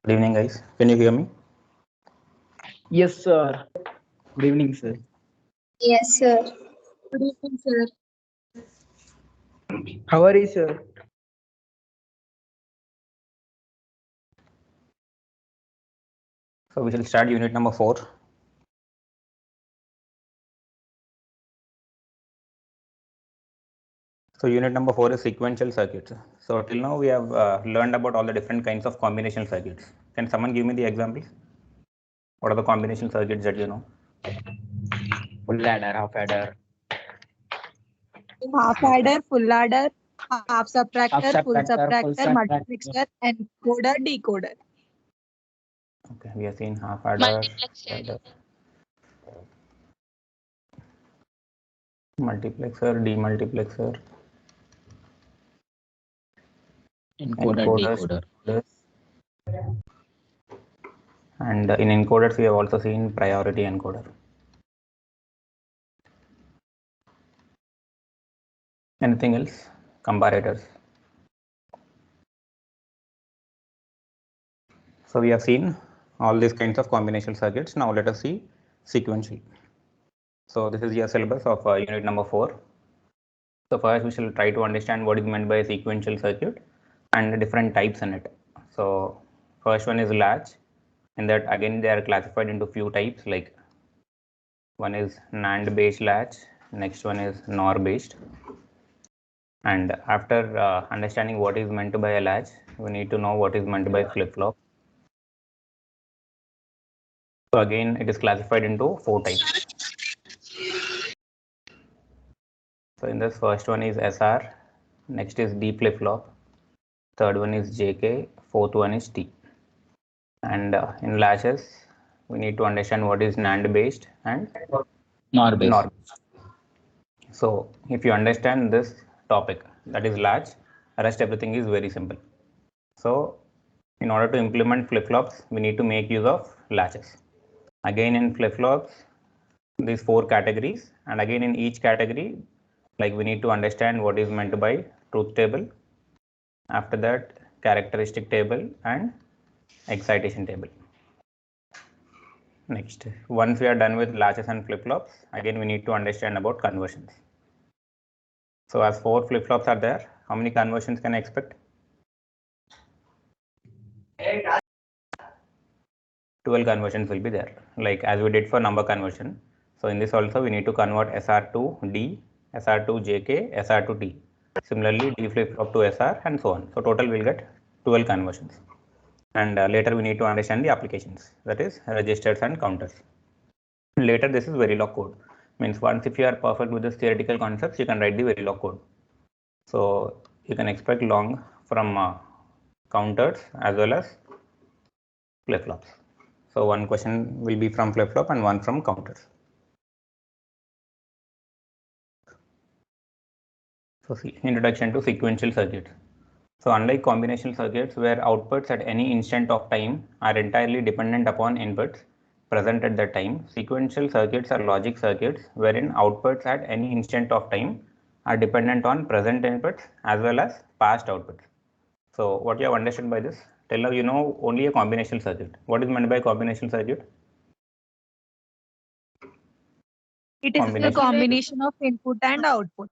Good evening, guys. Can you hear me? Yes, sir. Good evening, sir. Yes, sir. Good evening, sir. How are you, sir? So we shall start unit number 4. So unit number 4 is sequential circuits. So till now we have learned about all the different kinds of combination circuits. Can someone give me the examples? What are the combination circuits that you know? Full adder, half adder. Half adder, full adder, half subtractor, full subtractor, subtractor. multiplexer, encoder, decoder. Okay, we have seen half adder, multiplexer, demultiplexer, Encoder, encoders, decoder. and in encoders we have also seen priority encoder. Anything else? Comparators. So we have seen all these kinds of combination circuits. Now let us see sequential. So this is your syllabus of unit number 4. So first we shall try to understand what is meant by a sequential circuit and the different types in it. So first one is latch. In that again they are classified into few types, like one is NAND based latch, next one is NOR based. And after understanding what is meant by a latch, we need to know what is meant by flip-flop. So again it is classified into 4 types. So in this first one is SR, next is D flip-flop, third one is JK, fourth one is T. And in latches we need to understand what is NAND based and NOR based. NOR. So if you understand this topic, that is latch, rest everything is very simple. So in order to implement flip-flops, we need to make use of latches. Again in flip-flops, these 4 categories, and again in each category, like we need to understand what is meant by truth table, after that characteristic table and excitation table. Next, once we are done with latches and flip-flops, again we need to understand about conversions. So as 4 flip-flops are there, how many conversions can I expect? 12 conversions will be there, like as we did for number conversion. So in this also we need to convert SR to D, SR to JK, SR to T. Similarly D flip-flop to SR and so on. So total we'll get 12 conversions. And later we need to understand the applications, that is registers and counters. Later this is Verilog code. Means once if you are perfect with this theoretical concepts, you can write the Verilog code. So you can expect long from counters as well as flip-flops. So one question will be from flip-flop and one from counters. So see, introduction to sequential circuits. So unlike combinational circuits where outputs at any instant of time are entirely dependent upon inputs present at that time, sequential circuits are logic circuits wherein outputs at any instant of time are dependent on present inputs as well as past outputs. So what you have understood by this? Till now you know only a combinational circuit. What is meant by combinational circuit? It is a combination of input and output.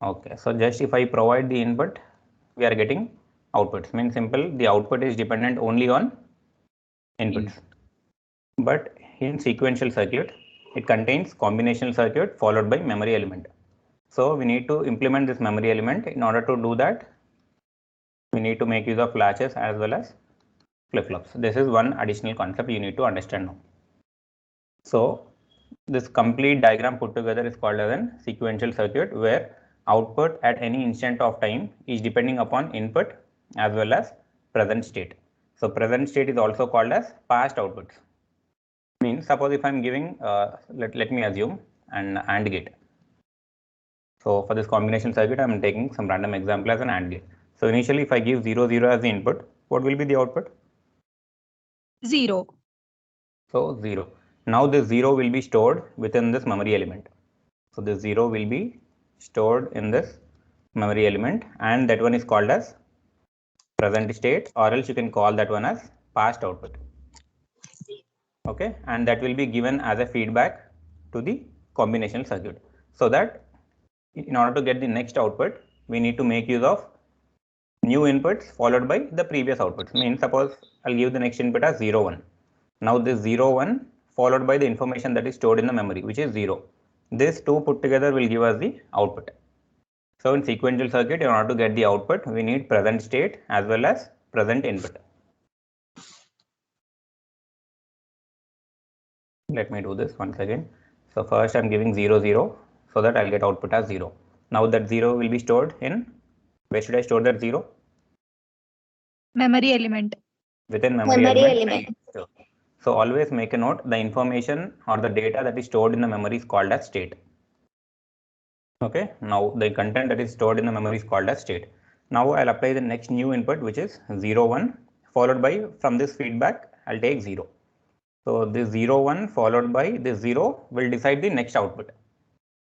Okay, so just if I provide the input, we are getting outputs. Means simple, the output is dependent only on inputs. But in sequential circuit, it contains combinational circuit followed by memory element. So we need to implement this memory element. In order to do that, we need to make use of latches as well as flip-flops. This is one additional concept you need to understand now. So this complete diagram put together is called as a sequential circuit where output at any instant of time is depending upon input as well as present state. So present state is also called as past outputs. Means suppose if I am giving let me assume an AND gate. So for this combination circuit I am taking some random example as an AND gate. So initially if I give 0 0 as the input, what will be the output? 0. So 0. Now this 0 will be stored within this memory element. So this 0 will be stored in this memory element and that one is called as present state, or else you can call that one as past output. Okay, and that will be given as a feedback to the combinational circuit, so that in order to get the next output, we need to make use of new inputs followed by the previous outputs. Means suppose I'll give the next input as 0, 1. Now this 0, 1 followed by the information that is stored in the memory, which is 0. These two put together will give us the output. So in sequential circuit, in order to get the output, we need present state as well as present input. Let me do this once again. So first I'm giving 0, 0 so that I'll get output as 0. Now that 0 will be stored in, where should I store that 0? Memory element. Within memory element. So always make a note, the information or the data that is stored in the memory is called as state. Okay, now the content that is stored in the memory is called as state. Now I'll apply the next new input, which is 0, 1 followed by, from this feedback I'll take 0. So this 0, 1 followed by this 0 will decide the next output.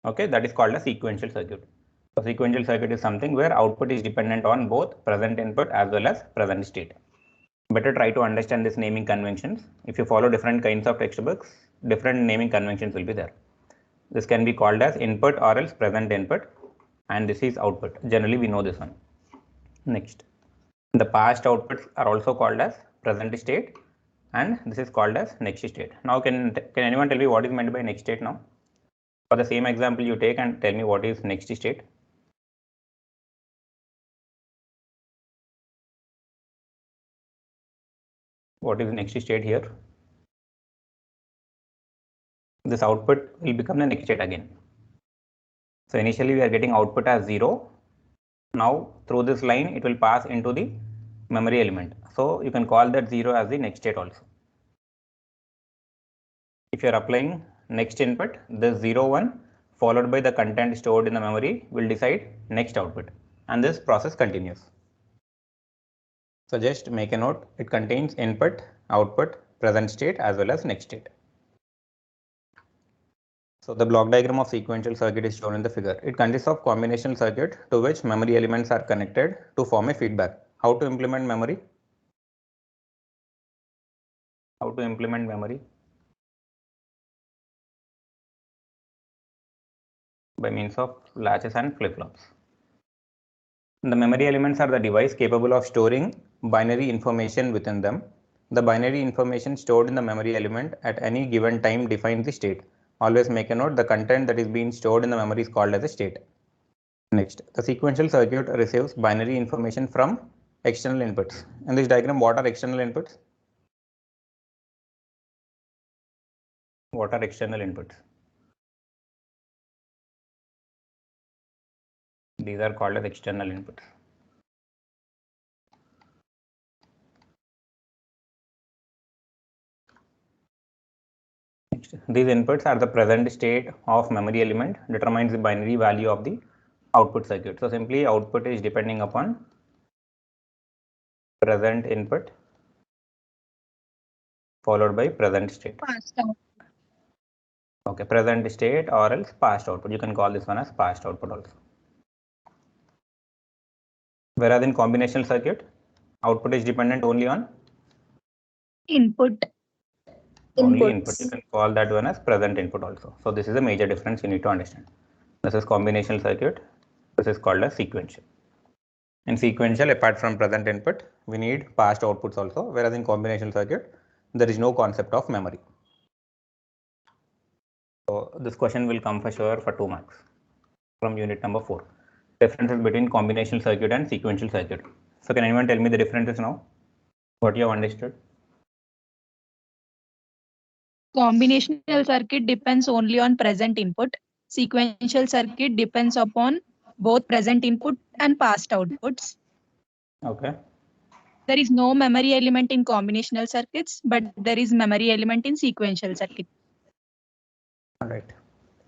Okay, that is called a sequential circuit. So sequential circuit is something where output is dependent on both present input as well as present state. Better try to understand this naming conventions. If you follow different kinds of textbooks, different naming conventions will be there. This can be called as input or else present input, and this is output. Generally we know this one. Next, the past outputs are also called as present state, and this is called as next state. Now can anyone tell me what is meant by next state now? For the same example you take and tell me what is next state. What is next state here? This output will become the next state again. So initially we are getting output as 0. Now through this line it will pass into the memory element. So you can call that 0 as the next state also. If you are applying next input, this 0, 1 followed by the content stored in the memory will decide next output, and this process continues. So just make a note, it contains input, output, present state as well as next state. So the block diagram of sequential circuit is shown in the figure. It consists of combinational circuit to which memory elements are connected to form a feedback. How to implement memory? How to implement memory? By means of latches and flip-flops. The memory elements are the device capable of storing binary information within them. The binary information stored in the memory element at any given time defines the state. Always make a note, the content that is being stored in the memory is called as a state. Next, the sequential circuit receives binary information from external inputs. In this diagram, what are external inputs? What are external inputs? These are called as external inputs. Next, these inputs are the present state of memory element, determines the binary value of the output circuit. So simply output is depending upon present input followed by present state. Past output. Okay, present state or else past output. You can call this one as past output also. Whereas in combinational circuit, output is dependent only on Input. only input. You can call that one as present input also. So this is a major difference you need to understand. This is combinational circuit. This is called as sequential. In sequential, apart from present input, we need past outputs also. Whereas in combinational circuit, there is no concept of memory. So this question will come for sure for 2 marks from unit number 4. Differences between combinational circuit and sequential circuit. So can anyone tell me the differences now? What you have understood? Combinational circuit depends only on present input. Sequential circuit depends upon both present input and past outputs. Okay. There is no memory element in combinational circuits, but there is memory element in sequential circuit. All right.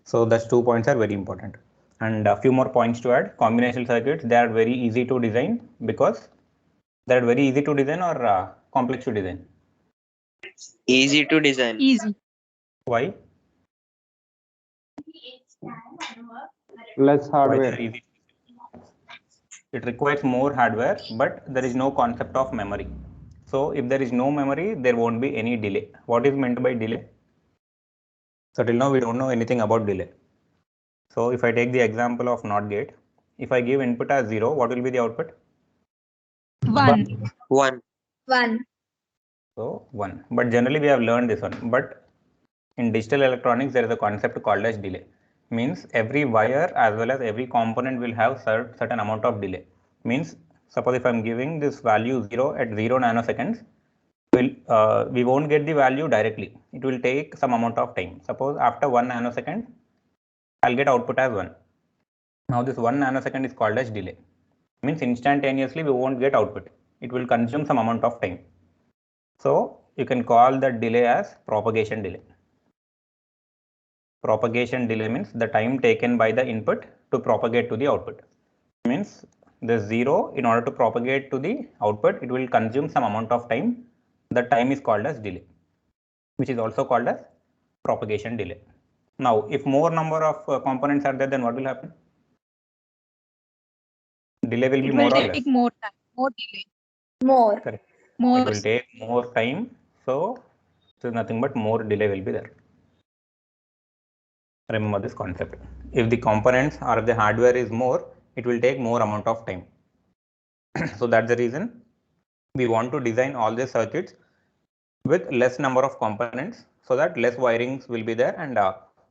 So that's 2 points are very important. And a few more points to add. Combinational circuits, they are very easy to design because they are very easy to design or complex to design. Easy to design. Easy. Why? Less Why hardware. they are easy? It requires more hardware, but there is no concept of memory. So if there is no memory, there won't be any delay. What is meant by delay? So till now we don't know anything about delay. So if I take the example of NOT gate, if I give input as 0, what will be the output? 1. 1. 1. So 1. But generally we have learned this one. But in digital electronics, there is a concept called as delay. Means every wire as well as every component will have certain amount of delay. Means suppose if I'm giving this value 0 at 0 nanoseconds, we won't get the value directly. It will take some amount of time. Suppose after 1 nanosecond, I'll get output as 1. Now this 1 nanosecond is called as delay. Means instantaneously we won't get output. It will consume some amount of time. So you can call that delay as propagation delay. Propagation delay means the time taken by the input to propagate to the output. Means the 0, in order to propagate to the output, it will consume some amount of time. The time is called as delay, which is also called as propagation delay. Now, if more number of components are there, then what will happen? Delay will be It more will or less. take more time, more delay, More. Correct. more. It will take more time. So, nothing but more delay will be there. Remember this concept. If the components or the hardware is more, it will take more amount of time. So that's the reason we want to design all the circuits with less number of components so that less wirings will be there and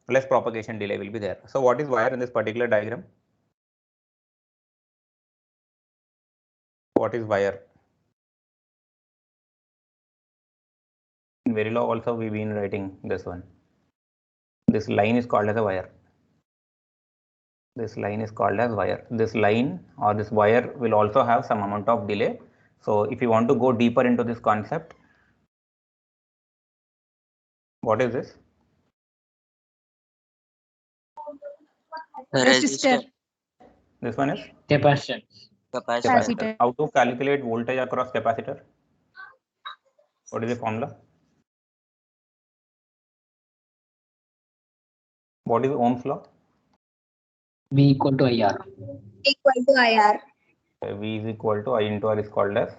less propagation delay will be there. So what is wire in this particular diagram? What is wire? In Verilog also we've been writing this one. This line is called as a wire. This line is called as wire. This line or this wire will also have some amount of delay. So if you want to go deeper into this concept, what is this? Resistor. This one is Capacitor. Capacitor. How to calculate voltage across capacitor? What is the formula? What is Ohm's law? V equal to IR. Equal to IR. V is equal to I into R is called as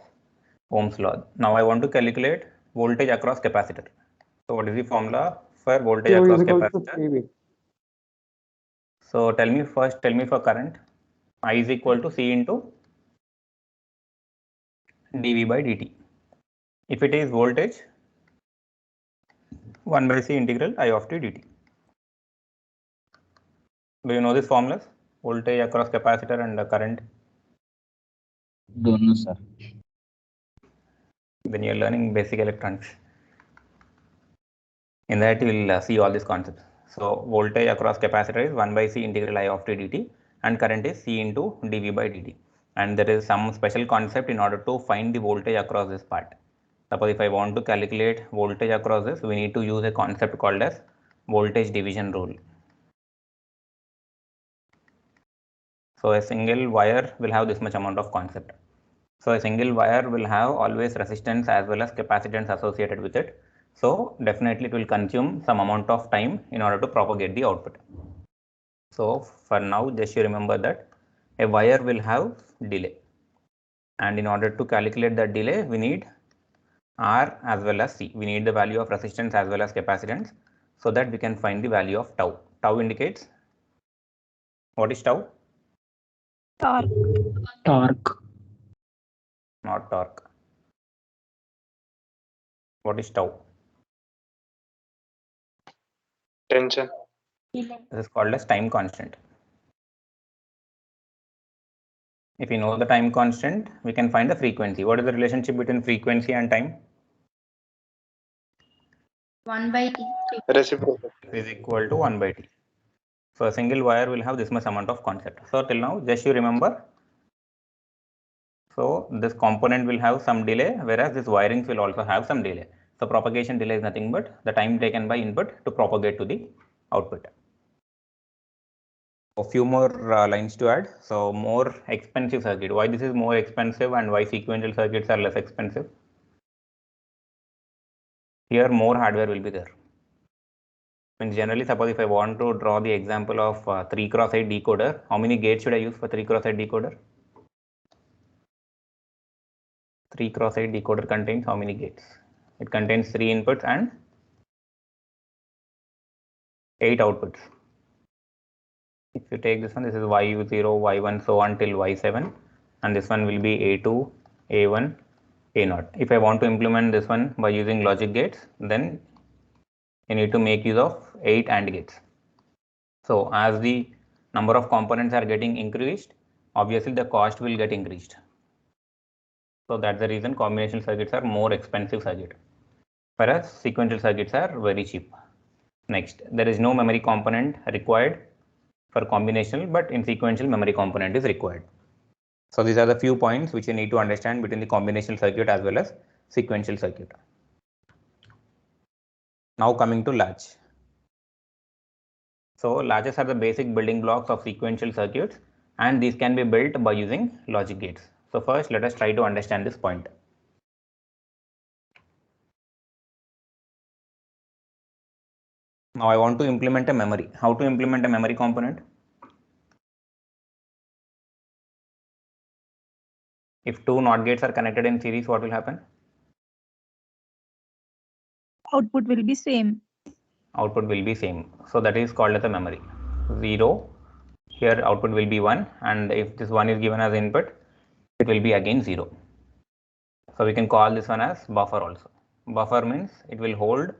Ohm's law. Now I want to calculate voltage across capacitor. So what is the formula for voltage Q across is equal to capacitor? PV. So tell me for current. I is equal to C into dV by dt. If it is voltage, 1 by C integral I of t dt. Do you know these formulas? Voltage across capacitor and the current. Don't know, sir. When you are learning basic electronics. In that you will see all these concepts. So voltage across capacitor is 1 by C integral I of t dt and current is C into dV by dt. And there is some special concept in order to find the voltage across this part. Suppose if I want to calculate voltage across this, we need to use a concept called as voltage division rule. So a single wire will have this much amount of concept. So a single wire will have always resistance as well as capacitance associated with it. So definitely it will consume some amount of time in order to propagate the output. So for now, just you remember that a wire will have delay. And in order to calculate that delay, we need R as well as C. We need the value of resistance as well as capacitance so that we can find the value of tau. Tau indicates, what is tau? Torque. Torque. Not torque. What is tau? Tension. This is called as time constant. If you know the time constant, we can find the frequency. What is the relationship between frequency and time? 1 by T. Reciprocal. Is equal to 1 by T. So a single wire will have this much amount of concept. So till now, just you remember. So this component will have some delay, whereas this wirings will also have some delay. So propagation delay is nothing but the time taken by input to propagate to the output. A few more lines to add. So more expensive circuit. Why this is more expensive and why sequential circuits are less expensive? Here more hardware will be there. And generally, suppose if I want to draw the example of 3x8 decoder, how many gates should I use for 3x8 decoder? 3x8 decoder contains how many gates? It contains 3 inputs and 8 outputs. If you take this one, this is y0, y1, so on till y7, and this one will be a2, a1, a0. If I want to implement this one by using logic gates, then you need to make use of 8 AND gates. So as the number of components are getting increased, obviously the cost will get increased. So that's the reason combinational circuits are more expensive circuit, whereas sequential circuits are very cheap. Next, there is no memory component required for combinational, but in sequential memory component is required. So these are the few points which you need to understand between the combinational circuit as well as sequential circuit. Now coming to latch. So latches are the basic building blocks of sequential circuits, and these can be built by using logic gates. So first, let us try to understand this point. Now I want to implement a memory. How to implement a memory component? If two NOT gates are connected in series, what will happen? Output will be same. Output will be same. So that is called as a memory. 0, here output will be 1, and if this 1 is given as input, it will be again 0. So we can call this one as buffer also. Buffer means it will hold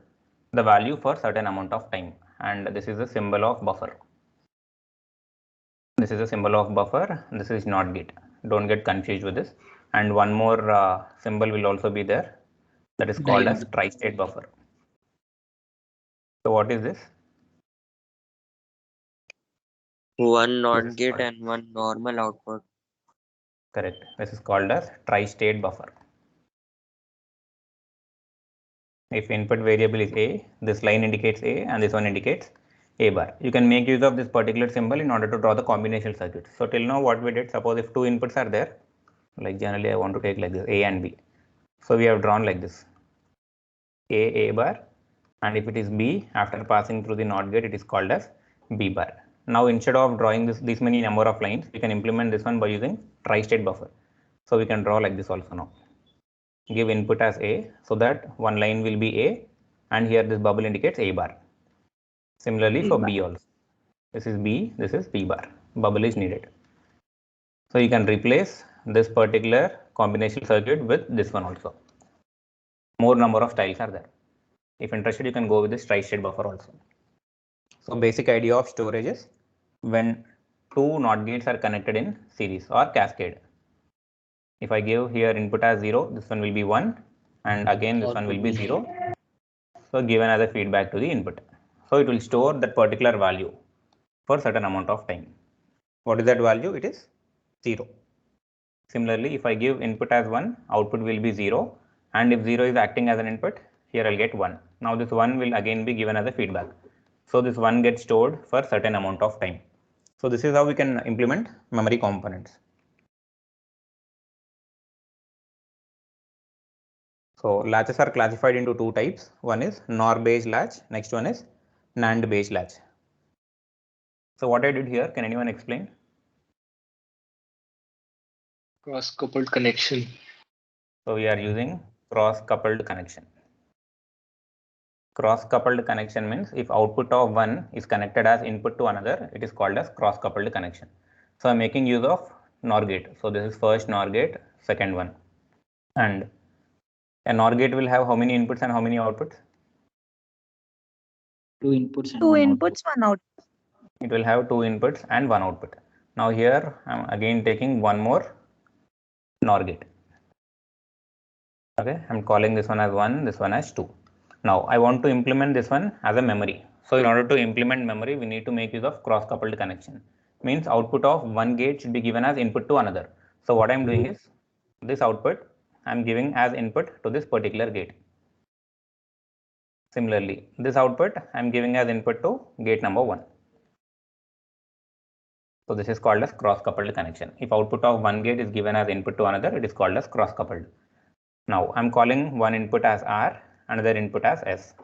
the value for certain amount of time, and this is the symbol of buffer. This is a symbol of buffer. This is NOT gate. Don't get confused with this. And one more symbol will also be there. That is called as tri-state buffer. So what is this? One NOT gate and one normal output. Correct. This is called as tri-state buffer. If input variable is A, this line indicates A and this one indicates A bar. You can make use of this particular symbol in order to draw the combinational circuit. So till now what we did, suppose if two inputs are there, like generally I want to take like this, A and B. So we have drawn like this, A bar, and if it is B, after passing through the NOT gate, it is called as B bar. Now instead of drawing this many number of lines, we can implement this one by using tri-state buffer. So we can draw like this also now. Give input as A, so that one line will be A, and here this bubble indicates A bar. Similarly for B also. This is B, this is B bar. Bubble is needed. So you can replace this particular combinational circuit with this one also. More number of tiles are there. If interested, you can go with this tri-state buffer also. So basic idea of storage is when two NOT gates are connected in series or cascade. If I give here input as 0, this one will be 1, and again this one will be 0. So given as a feedback to the input. So it will store that particular value for certain amount of time. What is that value? It is 0. Similarly, if I give input as 1, output will be 0, and if 0 is acting as an input, here I'll get 1. Now this 1 will again be given as a feedback. So this 1 gets stored for certain amount of time. So this is how we can implement memory components. So latches are classified into two types. One is NOR based latch, next one is NAND based latch. So what I did here, can anyone explain? Cross-coupled connection. So we are using cross-coupled connection. Cross-coupled connection means if output of one is connected as input to another, it is called as cross-coupled connection. So I'm making use of NOR gate. So this is first NOR gate, second one. And a NOR gate will have how many inputs and how many outputs? Two inputs and Two one inputs, one output. It will have two inputs and one output. Now here I'm again taking one more NOR gate. Okay, I'm calling this one as 1, this one as 2. Now I want to implement this one as a memory. So in order to implement memory, we need to make use of cross-coupled connection. Means output of one gate should be given as input to another. So what I'm doing is this output I'm giving as input to this particular gate. Similarly, this output I'm giving as input to gate number 1. So this is called as cross-coupled connection. If output of one gate is given as input to another, it is called as cross-coupled. Now I'm calling one input as R, another input as S,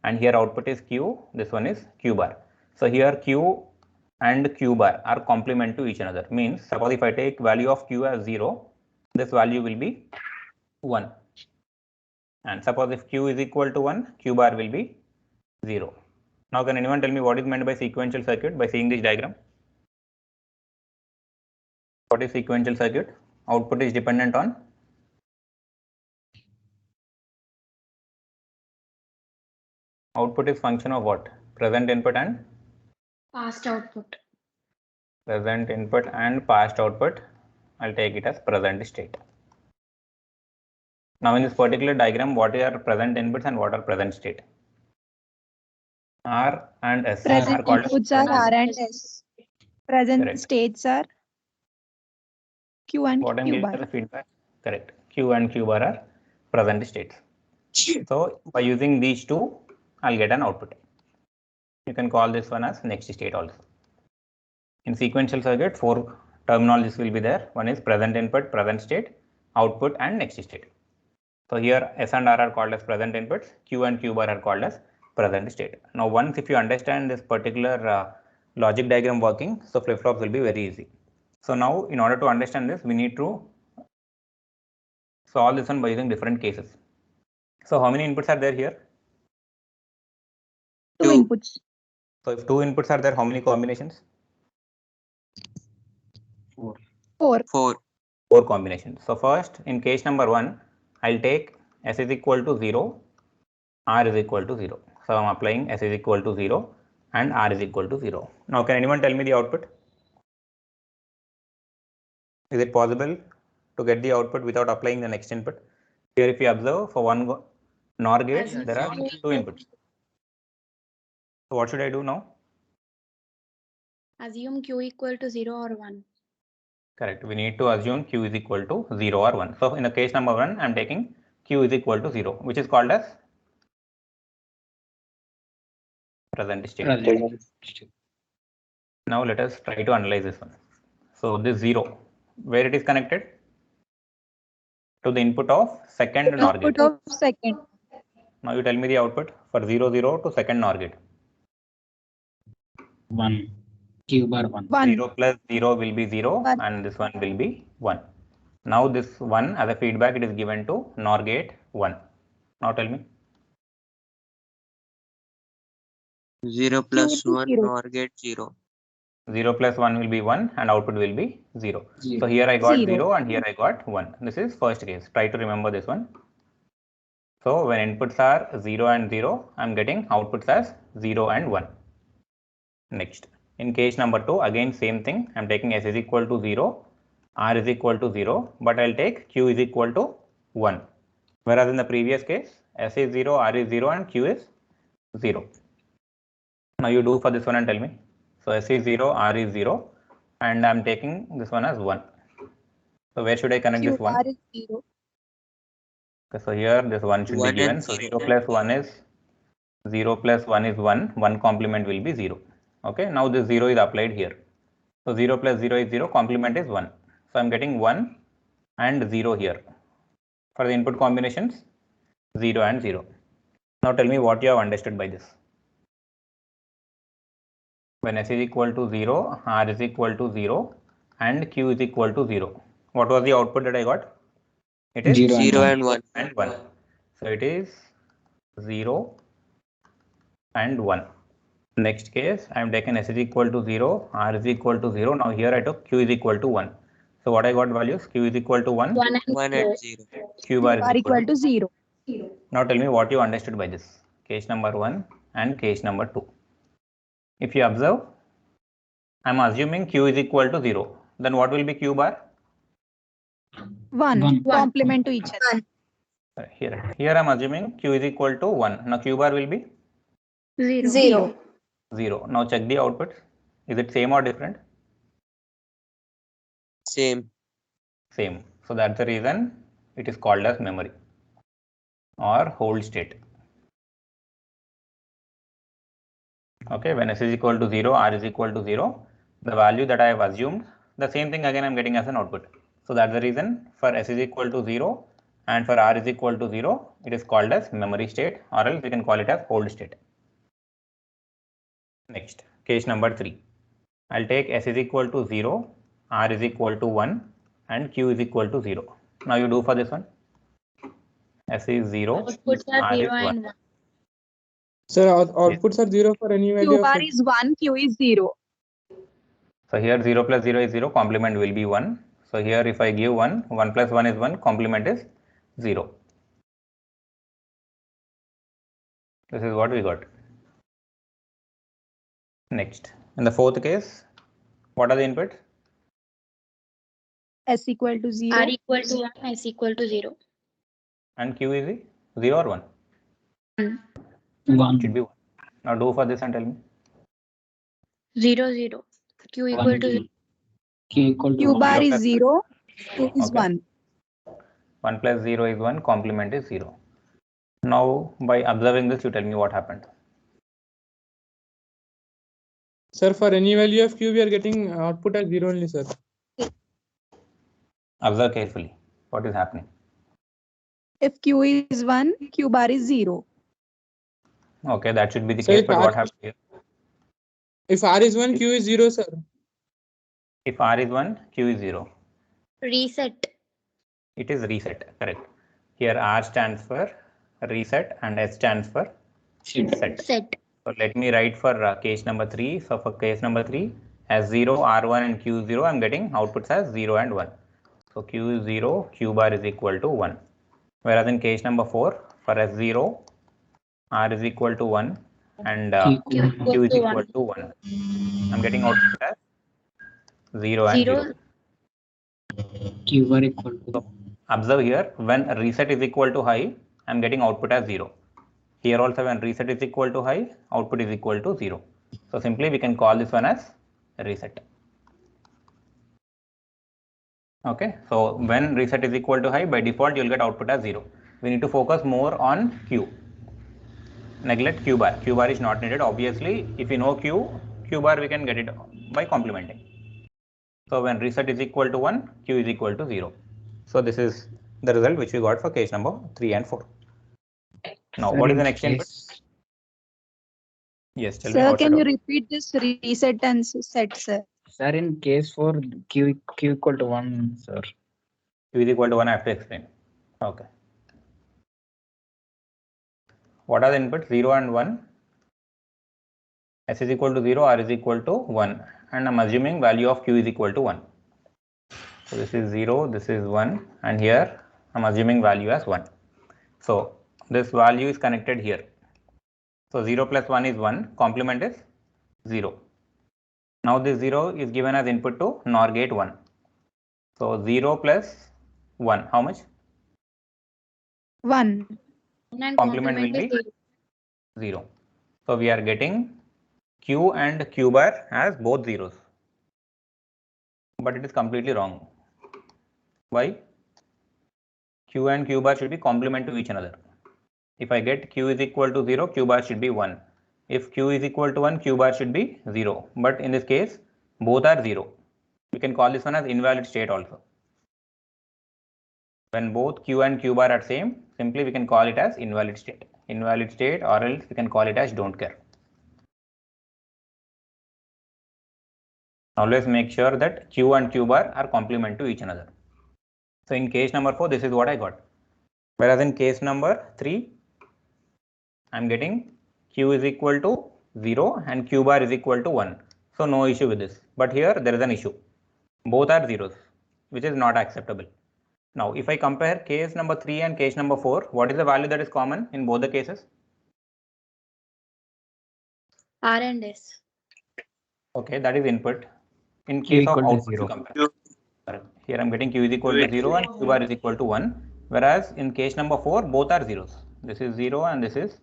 and here output is Q, this one is Q bar. So here Q and Q bar are complement to each another. Means suppose if I take value of Q as 0, this value will be 1. And suppose if Q is equal to 1, Q bar will be 0. Now can anyone tell me what is meant by sequential circuit by seeing this diagram? What is sequential circuit? Output is dependent on output is function of what? Present input and Past output. present input and past output. I'll take it as present state. Now in this particular diagram, what are present inputs and what are present state? R and S Present are called as inputs are R and S. Present Correct. states are Q and what I'm Q giving bar. as a feedback. Correct. Q and Q bar are present states. So by using these two, I'll get an output. You can call this one as next state also. In sequential circuit, 4 terminologies will be there. One is present input, present state, output, and next state. So here S and R are called as present inputs, Q and Q bar are called as present state. Now once if you understand this particular logic diagram working, so flip-flops will be very easy. So now in order to understand this, we need to solve this one by using different cases. So how many inputs are there here? Two Two. inputs. So if 2 inputs are there, how many combinations? 4. 4. 4 combinations. So first in case number 1, I'll take S is equal to 0, R is equal to 0. So I'm applying S is equal to 0 and R is equal to 0. Now can anyone tell me the output? Is it possible to get the output without applying the next input? Here if you observe for one NOR gate, there are 2 inputs. So what should I do now? Assume Q equal to 0 or 1. Correct. We need to assume Q is equal to 0 or 1. So in the case number 1, I'm taking Q is equal to 0, which is called as present state. Now let us try to analyze this one. So this 0, where it is connected? To the input of second NOR gate. Output of second. Now you tell me the output for 0, 0 to second NOR gate. 1. Q bar 1. 0 plus 0 will be 0 1. and this one will be 1. Now this 1 as a feedback it is given to NOR gate 1. Now tell me. 0 plus Q 1 0. NOR gate 0. 0 plus 1 will be 1 and output will be 0. 0. So here I got 0. 0 and here I got 1. This is first case. Try to remember this one. So when inputs are 0 and 0, I'm getting outputs as 0 and 1. Next, in case number 2, again same thing. I'm taking S is equal to 0, R is equal to 0, but I'll take Q is equal to 1. Whereas in the previous case, S is 0, R is 0 and Q is 0. Now you do for this one and tell me. So S is 0, R is 0 and I'm taking this one as 1. So where should I connect Q this one? bar is 0. Okay, so here this 1 should 1 be given. and So 0. 0 plus 1 is 0 plus 1 is 1. 1 complement will be 0. Okay, now this 0 is applied here. So 0 plus 0 is 0, complement is 1. So I'm getting 1 and 0 here. For the input combinations, 0 and 0. Now tell me what you have understood by this. When S is equal to 0, R is equal to 0 and Q is equal to 0. What was the output that I got? It is 0 0 and 1. and 1. and 1. So it is 0 and 1. Next case, I am taken S is equal to 0, R is equal to 0. Now here I took Q is equal to 1. So what I got values? Q is equal to 1, 1 and 1 0. and 0. Q bar is Equal to 0. Now tell me what you understood by this. Case number 1 and case number 2. If you observe, I am assuming Q is equal to 0. Then what will be Q bar? 1. 1. Complement to each other. Here I am assuming Q is equal to 1. Now Q bar will be 0. 0. Now check the output. Is it same or different? Same. Same. So that's the reason it is called as memory or hold state. Okay, when S is equal to 0, R is equal to 0, the value that I have assumed, the same thing again I'm getting as an output. So that's the reason for S is equal to 0 and for R is equal to 0, it is called as memory state, or else we can call it as hold state. Next, case number 3. I'll take S is equal to 0, R is equal to 1 and Q is equal to 0. Now you do for this one. S is 0, Outputs are R is 0 1. and 1. Sir, outputs are 0 for any value Q of bar X. is 1, Q is 0. So here 0 plus 0 is 0, complement will be 1. So here if I give 1, 1 plus 1 is 1, complement is 0. This is what we got. Next, in the fourth case, what are the inputs? S equal to 0. R equal to 1, S equal to 0. And Q is 0 or 1? 1. Should be 1. Now do for this and tell me. 0, 0. Q equal to 0. Q equal to Q 1. bar 0 is plus 0, Q is Okay. 1. 1 plus 0 is 1, complement is 0. Now by observing this, you tell me what happened. Sir, for any value of Q, we are getting output as 0 only, sir. Observe carefully what is happening. If Q is 1, Q bar is 0. Okay, that should be the So case, if but R- what happened here? If R is 1, Q is 0, sir. If R is 1, Q is 0. Reset. It is reset, correct. Here R stands for reset and S stands for set. Set. So let me write for case number 3. So for case number 3, as 0, R1 and Q 0, I'm getting outputs as 0 and 1. So Q is 0, Q bar is equal to 1. Whereas in case number 4, for S0, R is equal to 1 and Q Q is to equal 1. to 1. I'm getting output as 0 and 0. 0. Q bar equal to So observe here, when reset is equal to high, I'm getting output as 0. Here also when reset is equal to high, output is equal to 0. So simply we can call this one as reset. Okay, so when reset is equal to high, by default you'll get output as 0. We need to focus more on Q. Neglect Q bar. Q bar is not needed. Obviously, if you know Q bar we can get it by complementing. So when reset is equal to 1, Q is equal to 0. So this is the result which we got for case number 3 and 4. Now, Sir, what is in the next input? case- Yes, tell me. Sir, What's can the you doubt? repeat this reset and set, sir? Sir, in case for Q equal to 1, sir. Q is equal to 1, I have to explain. Okay. What are the inputs? 0 and 1. S is equal to 0, R is equal to 1. And I'm assuming value of Q is equal to 1. So this is 0, this is 1. And here I'm assuming value as 1. So this value is connected here. So 0 plus 1 is 1. Complement is 0. Now this 0 is given as input to NOR gate 1. So 0 plus 1, how much? 1. And Complement will complement be is 0. So we are getting Q and Q bar as both zeros. But it is completely wrong. Why? Q and Q bar should be complement to each another. If I get Q is equal to 0, Q bar should be 1. If Q is equal to 1, Q bar should be 0. But in this case, both are 0. We can call this one as invalid state also. When both Q and Q bar are same, simply we can call it as invalid state. Invalid state, or else we can call it as don't care. Always make sure that Q and Q bar are complement to each another. So in case number 4, this is what I got. Whereas in case number 3, I'm getting Q is equal to 0 and Q bar is equal to 1. So no issue with this. But here there is an issue. Both are zeros, which is not acceptable. Now, if I compare case number 3 and case number 4, what is the value that is common in both the cases? R and S. Okay, that is input. In Q case of equal to output, 0. you compare. Correct. Here I'm getting Q is equal to 0 and Q bar is equal to 1. Whereas in case number 4, both are zeros. This is 0 and this is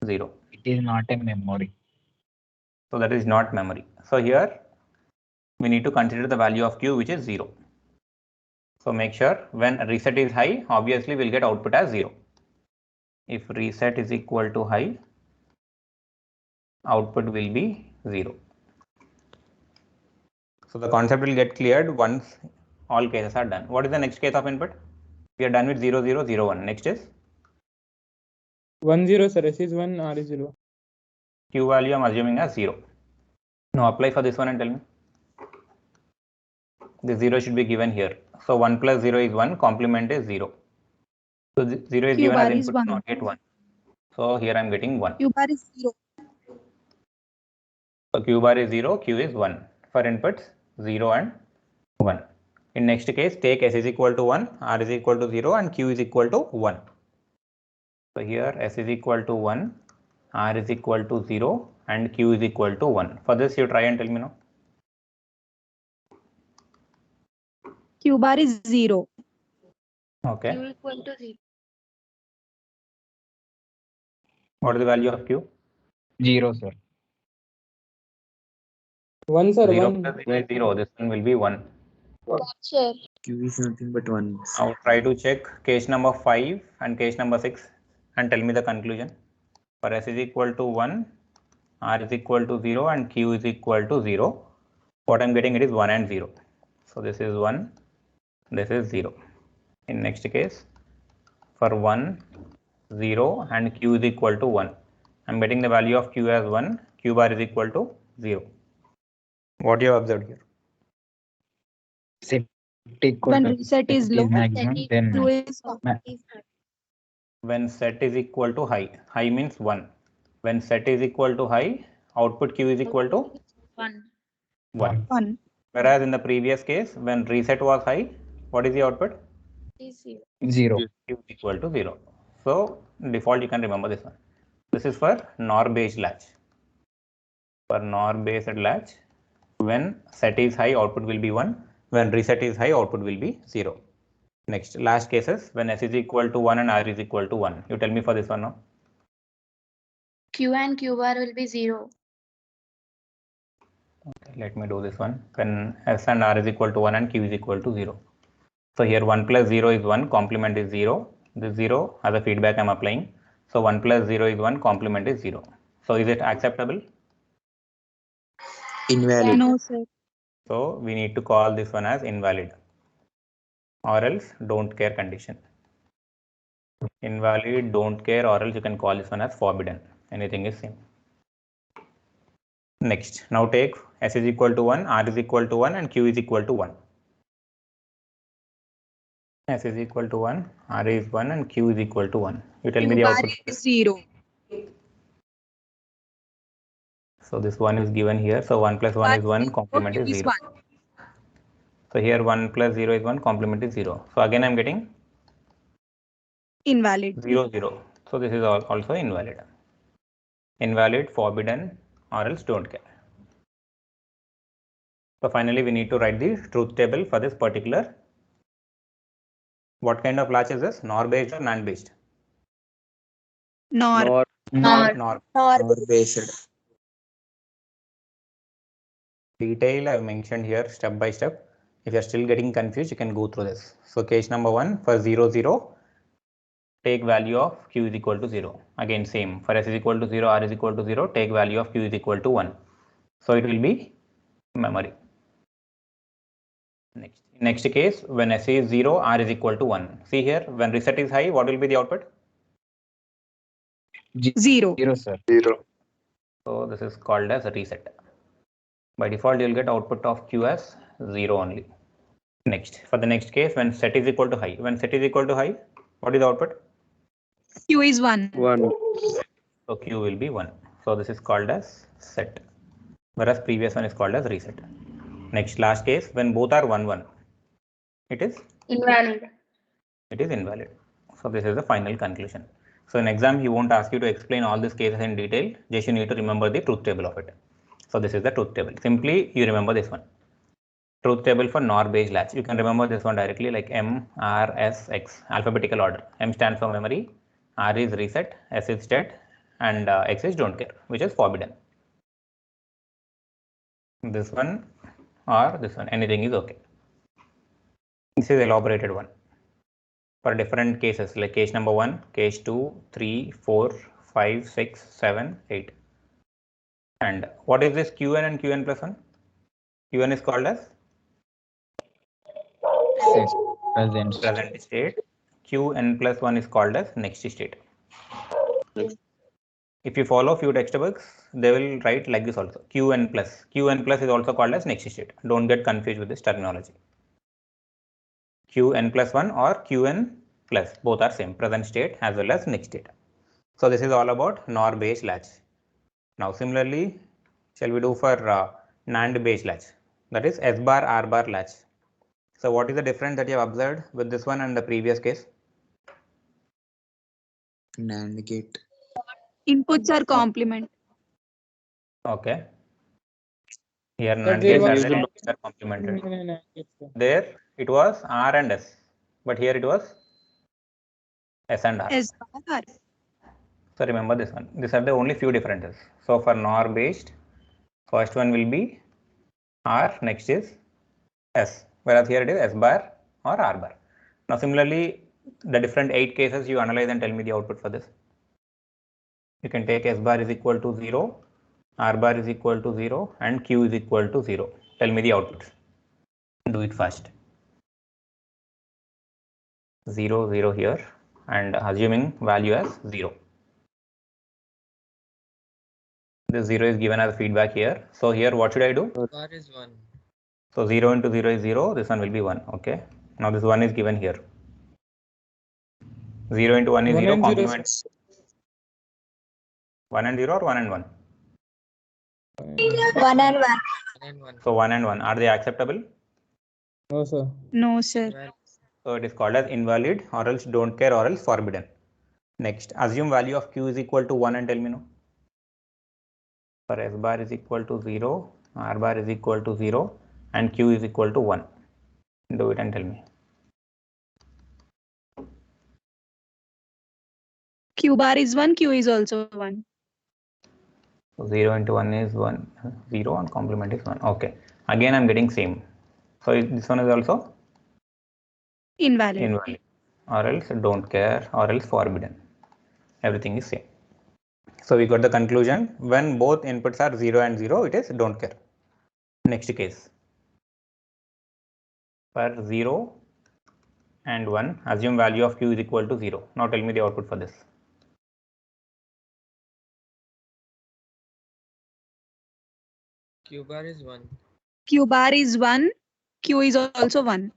0. It is not a memory. So that is not memory. So here we need to consider the value of Q, which is 0. So make sure when reset is high, obviously we'll get output as 0. If reset is equal to high, output will be 0. So the concept will get cleared once all cases are done. What is the next case of input? We are done with 0, 0, 0, 1. Next is 1, 0, sir. S is 1, R is 0. Q value I'm assuming as 0. Now apply for this one and tell me. The 0 should be given here. So 1 plus 0 is 1, complement is 0. So 0 is Q given as bar is input, 1. not get 1. So here I'm getting 1. Q bar is 0. So Q bar is 0, Q is 1. For inputs 0 and 1. In next case, take S is equal to 1, R is equal to 0 and Q is equal to 1. So here S is equal to 1, R is equal to 0 and Q is equal to 1. For this you try and tell me now. Q bar is 0. Okay. Q equal to 0. What is the value of Q? 0, sir. 1, sir. 0 1. plus 0 is 0. This one will be 1. Sir. Q is nothing but 1. Now try to check case number 5 and case number 6 and tell me the conclusion. For S is equal to 1, R is equal to 0 and Q is equal to 0. What I'm getting it is 1 and 0. So this is 1, this is 0. In next case, for 1, 0 and Q is equal to 1. I'm getting the value of Q as 1, Q bar is equal to 0. What you have observed here? Set equal When to reset is set low, maximum, then Q is When set is equal to high, high means 1. When set is equal to high, output Q is equal to 1. 1. 1. Whereas in the previous case, when reset was high, what is the output? Is 0. 0. Q is equal to 0. So default you can remember this one. This is for NOR based latch. For NOR based latch, when set is high, output will be 1. When reset is high, output will be 0. Next, last cases, when S is equal to 1 and R is equal to 1. You tell me for this one now. Q and Q bar will be 0. Okay, let me do this one. When S and R is equal to 1 and Q is equal to 0. So here 1 plus 0 is 1, complement is 0. This 0 as a feedback I am applying. So 1 plus 0 is 1, complement is 0. So is it acceptable? Invalid. No, sir. So we need to call this one as invalid or else don't care condition. Invalid, don't care, or else you can call this one as forbidden. Anything is same. Next, now take S is equal to 1, R is equal to 1 and Q is equal to 1. S is equal to 1, R is 1 and Q is equal to 1. You tell me Q the bar output. is 0. So this 1 is given here. So 1 plus 1 is 1, complement Q is is 0. 1. So here 1 plus 0 is 1, complement is 0. So again I'm getting Invalid. 0, 0. So this is also invalid. Invalid, forbidden, or else don't care. So finally we need to write the truth table for this particular. What kind of latch is this? NOR based or NAND based? NOR. NOR. NOR based. Detail I've mentioned here step by step. If you're still getting confused, you can go through this. So case number 1 for 0, 0, take value of Q is equal to 0. Again same, for S is equal to 0, R is equal to 0, take value of Q is equal to 1. So it will be memory. Next case, when S is 0, R is equal to 1. See here, when reset is high, what will be the output? 0. 0, sir. 0. So this is called as a reset. By default, you'll get output of Q as 0 only. Next, for the next case, when set is equal to high. When set is equal to high, what is the output? Q is 1. 1. So Q will be 1. So this is called as set. Whereas previous one is called as reset. Next, last case, when both are 1, 1. It is Invalid. It is invalid. So this is the final conclusion. So in exam, he won't ask you to explain all these cases in detail. Just you need to remember the truth table of it. So this is the truth table. Simply you remember this one. Truth table for NOR based latch. You can remember this one directly like M, R, S, X, alphabetical order. M stands for memory, R is reset, S is state, and X is don't care, which is forbidden. This one or this one, anything is okay. This is elaborated one. For different cases like case number 1, case 2, 3, 4, 5, 6, 7, 8. And what is this Qn and Qn plus 1? Qn is called as present state. Qn plus 1 is called as next state. If you follow few textbooks, they will write like this also. Qn plus. Qn plus is also called as next state. Don't get confused with this terminology. Qn plus 1 or Qn plus. Both are same, present state as well as next state. So this is all about NOR based latch. Now similarly, shall we do for NAND based latch, that is S bar R bar latch. So what is the difference that you have observed with this one and the previous case? NAND gate. Inputs are complement. Okay. Here But NAND there gates was are no- complemented. No, sir. There it was R and S, but here it was S and R. S bar R. So remember this one. These are the only few differences. So for NOR based, first one will be R, next is S, whereas here it is S bar or R bar. Now similarly, the different 8 cases you analyze and tell me the output for this. You can take S bar is equal to 0, R bar is equal to 0 and Q is equal to 0. Tell me the outputs. Do it fast. 0, 0 here and assuming value as 0. This 0 is given as feedback here. So here what should I do? Bar is 1. So 0 into 0 is 0. This one will be 1. Okay. Now this 1 is given here. 0 into 1 is 1 0. and 0, Complement. 1 and 0 or 1 and 1? 1 and 1. 1 and 1. So 1 and 1. Are they acceptable? No, sir. No, sir. Well, So it is called as invalid or else don't care or else forbidden. Next, assume value of Q is equal to 1 and tell me no. For S bar is equal to 0, R bar is equal to 0 and Q is equal to 1. Do it and tell me. Q bar is 1, Q is also 1. So 0 into 1 is 1, 0 and complement is 1. Okay. Again, I'm getting same. So this one is also Invalid. invalid or else don't care or else forbidden. Everything is same. So we got the conclusion, when both inputs are 0 and 0, it is don't care. Next case. For 0 and 1, assume value of Q is equal to 0. Now tell me the output for this. Q bar is 1. Q bar is 1, Q is also 1.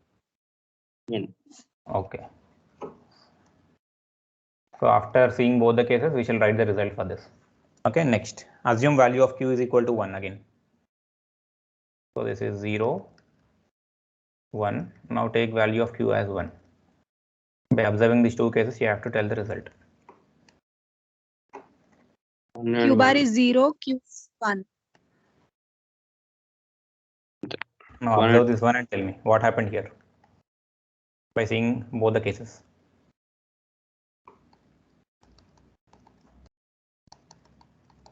Okay. So after seeing both the cases, we shall write the result for this. Okay, next. Assume value of Q is equal to 1 again. So this is 0, 1. Now take value of Q as 1. By observing these two cases, you have to tell the result. Q bar is 0, Q is 1. Now observe this one and tell me what happened here by seeing both the cases.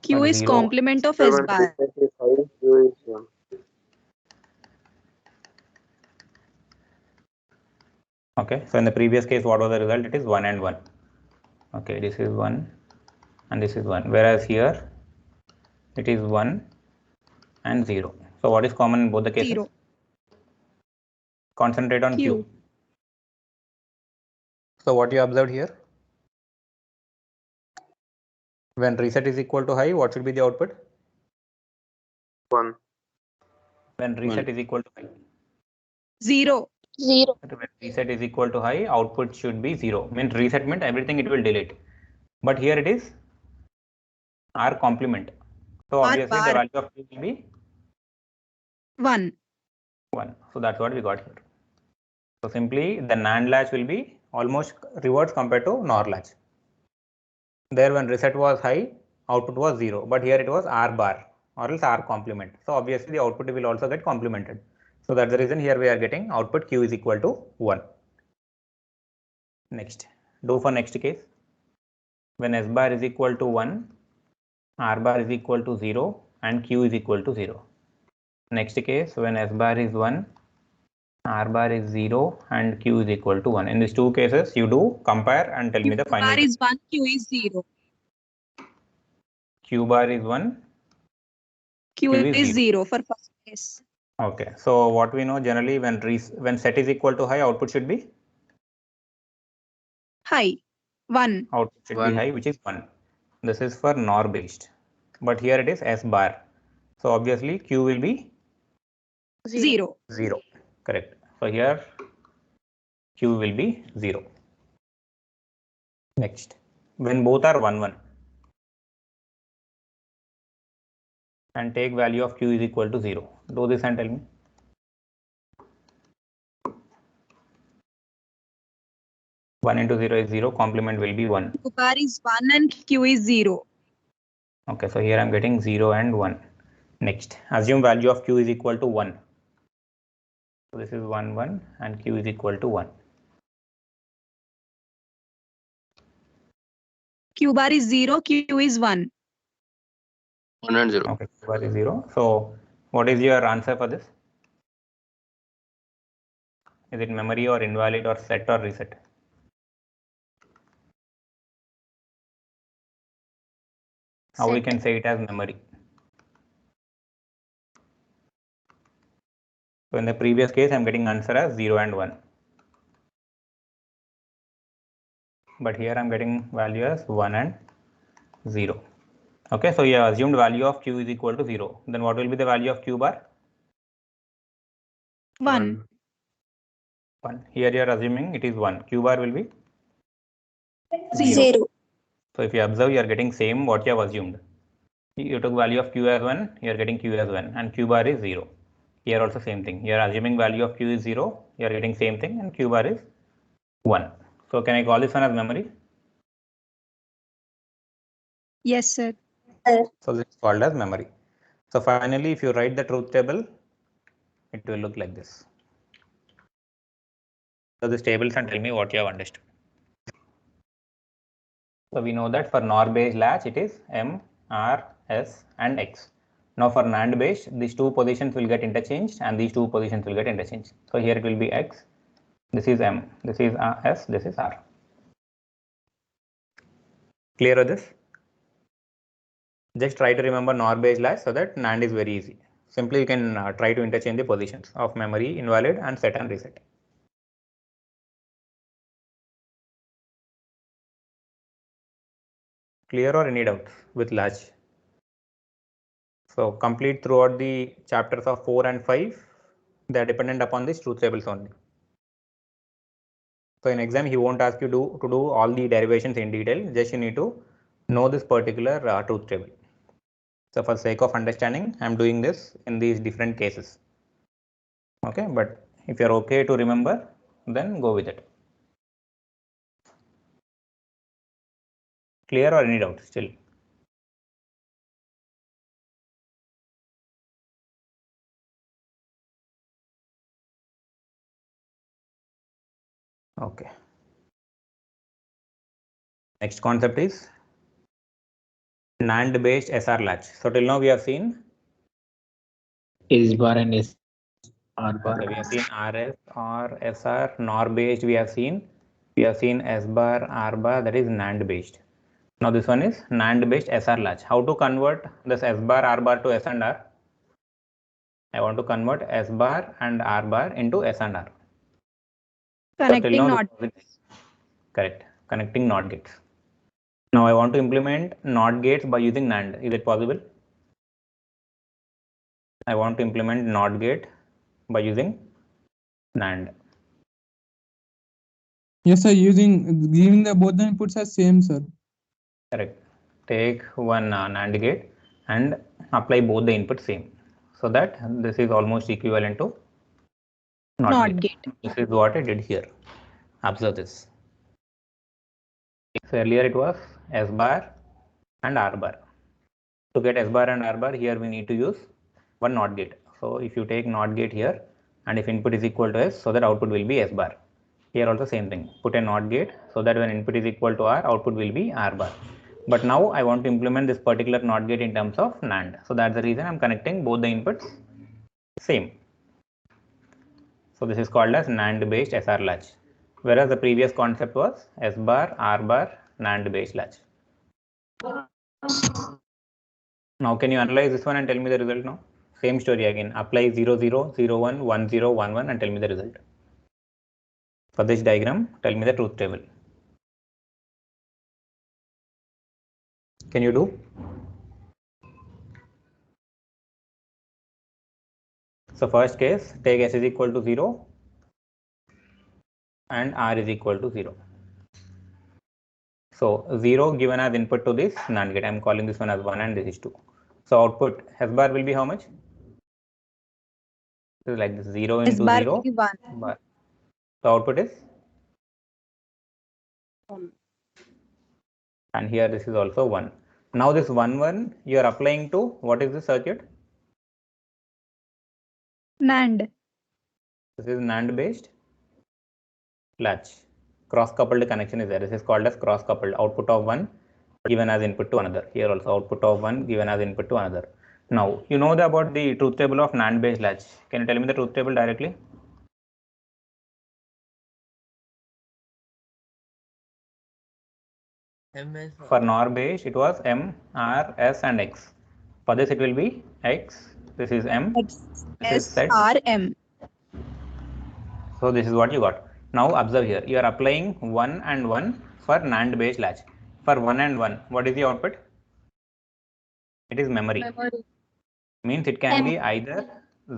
Q But is 0 complement of S bar. Okay, so in the previous case, what was the result? It is 1 and 1. Okay, this is 1 and this is 1. Whereas here, it is 1 and 0. So what is common in both the cases? 0. Concentrate on Q. Q. So what you observed here? When reset is equal to high, what should be the output? 1. When reset is equal to high. 0. 0. When reset is equal to high, output should be 0. Means reset meant everything it will delete. But here it is R complement. So R obviously the bar. value of Q will be 1. 1. So that's what we got here. So simply the NAND latch will be almost reverse compared to NOR latch. There when reset was high, output was 0. But here it was R bar or else R complement. So obviously the output will also get complemented. So that's the reason here we are getting output Q is equal to 1. Next, do for next case. When S bar is equal to 1, R bar is equal to 0 and Q is equal to 0. Next case, when S bar is 1, R bar is 0 and Q is equal to 1. In these two cases, you do compare and tell me the Q final. bar is 1, Q is 0. Q bar is 1. Q Q is is 0 for first case. Okay. So what we know generally when set is equal to high, output should be? High. 1. Output should be 1. high, which is 1. This is for NOR based. But here it is S bar. So obviously Q will be 0. 0. Correct. So here Q will be 0. Next, when both are 1, 1, and take value of q is equal to 0. Do this and tell me. One into 0 is 0, complement will be 1. Q bar is 1 and Q is 0. Okay, so here I'm getting 0 and 1. Next, assume value of q is equal to 1. So this is 1, 1, and q is equal to 1. Q bar is 0, Q is 1. 1 and 0. Okay, q bar is 0. So what is your answer for this? Is it memory or invalid or set or reset? How we Set. can say it as memory? So in the previous case, I'm getting answer as 0 and 1. But here I'm getting value as 1 and 0. Okay, so you have assumed value of q is equal to 0. Then what will be the value of q bar? 1. 1. Here you are assuming it is 1. Q bar will be 0. So if you observe, you are getting same what you have assumed. You took value of q as 1, you are getting q as 1, and q bar is 0. Here also same thing. You are assuming value of q is 0, you are getting same thing, and q bar is 1. So can I call this one as memory? Yes, sir. So this is called as memory. So finally, if you write the truth table, it will look like this. So this tables and tell me what you have understood. So we know that for NOR based latch, it is M, R, S, and X. Now for NAND based, these two positions will get interchanged and these two positions will get interchanged. So here it will be X, this is M, this is S, this is R. Clear of this? Just try to remember NOR based latch so that NAND is very easy. Simply you can try to interchange the positions of memory, invalid, and set and reset. Clear or any doubts with latch? So complete throughout the chapters of 4 and 5, they are dependent upon these truth tables only. So in exam, he won't ask you to do all the derivations in detail, just you need to know this particular truth table. So for sake of understanding, I'm doing this in these different cases. Okay, but if you're okay to remember, then go with it. Clear or any doubt still? Okay. Next concept is NAND based SR latch. So till now we have seen S bar and S R bar. we have seen RS or SR. NOR based we have seen S bar, R bar, that is NAND based. Now this one is NAND based SR latch. How to convert this S bar, R bar to S and R? I want to convert S bar and R bar into S and R. Connecting so not. Correct. Connecting NOT gates. Now I want to implement NOT gates by using NAND. Is it possible? I want to implement NOT gate by using NAND. Yes, sir. Giving the both the inputs as same, sir. Correct. Take one NAND gate and apply both the inputs same. So that this is almost equivalent to NOT gate. This is what I did here. Observe this. So earlier it was S bar and R bar. To get S bar and R bar, here we need to use one NOT gate. So if you take NOT gate here, and if input is equal to S, so that output will be S bar. Here also same thing. Put a NOT gate so that when input is equal to R, output will be R bar. But now I want to implement this particular NOT gate in terms of NAND. So that's the reason I'm connecting both the inputs same. So this is called as NAND based SR latch. Whereas the previous concept was S bar, R bar, NAND based latch. Now can you analyze this one and tell me the result now? Same story again. Apply 0, 0, 0, 1, 1, 0, 1, 1 and tell me the result. For this diagram, tell me the truth table. Can you do? So first case, take S is equal to 0 and R is equal to 0. So 0 given as input to this NAND gate. I'm calling this one as 1 and this is 2. So output S bar will be how much? This is like this 0 S into bar 0 will be 1. bar. So output is 1. And here this is also 1. Now this 1 you are applying to what is the circuit? NAND. This is NAND based latch. Cross coupled connection is there. This is called as cross coupled. Output of one given as input to another. Here also output of one given as input to another. Now you know about the truth table of NAND based latch. Can you tell me the truth table directly? For NOR based it was M, R, S and X. For this it will be X. This is M. X, This is S, set. R, M. So this is what you got. Now observe here. You are applying 1 and 1 for NAND based latch. For 1 and 1, what is the output? It is memory. Means it can be either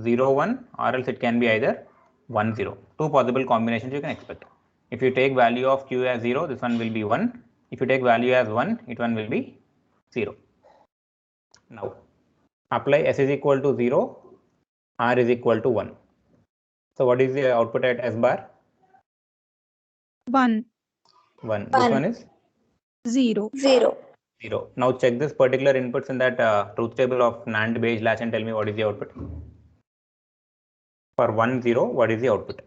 0, 1 or else it can be either 1, 0. Two possible combinations you can expect. If you take value of Q as 0, this one will be 1. If you take value as 1, it one will be 0. Now apply S is equal to 0, R is equal to 1. So what is the output at S bar? 1. 1. This one is 0. 0. 0. Now check this particular inputs in that truth table of NAND based latch and tell me what is the output. For 1, 0, what is the output?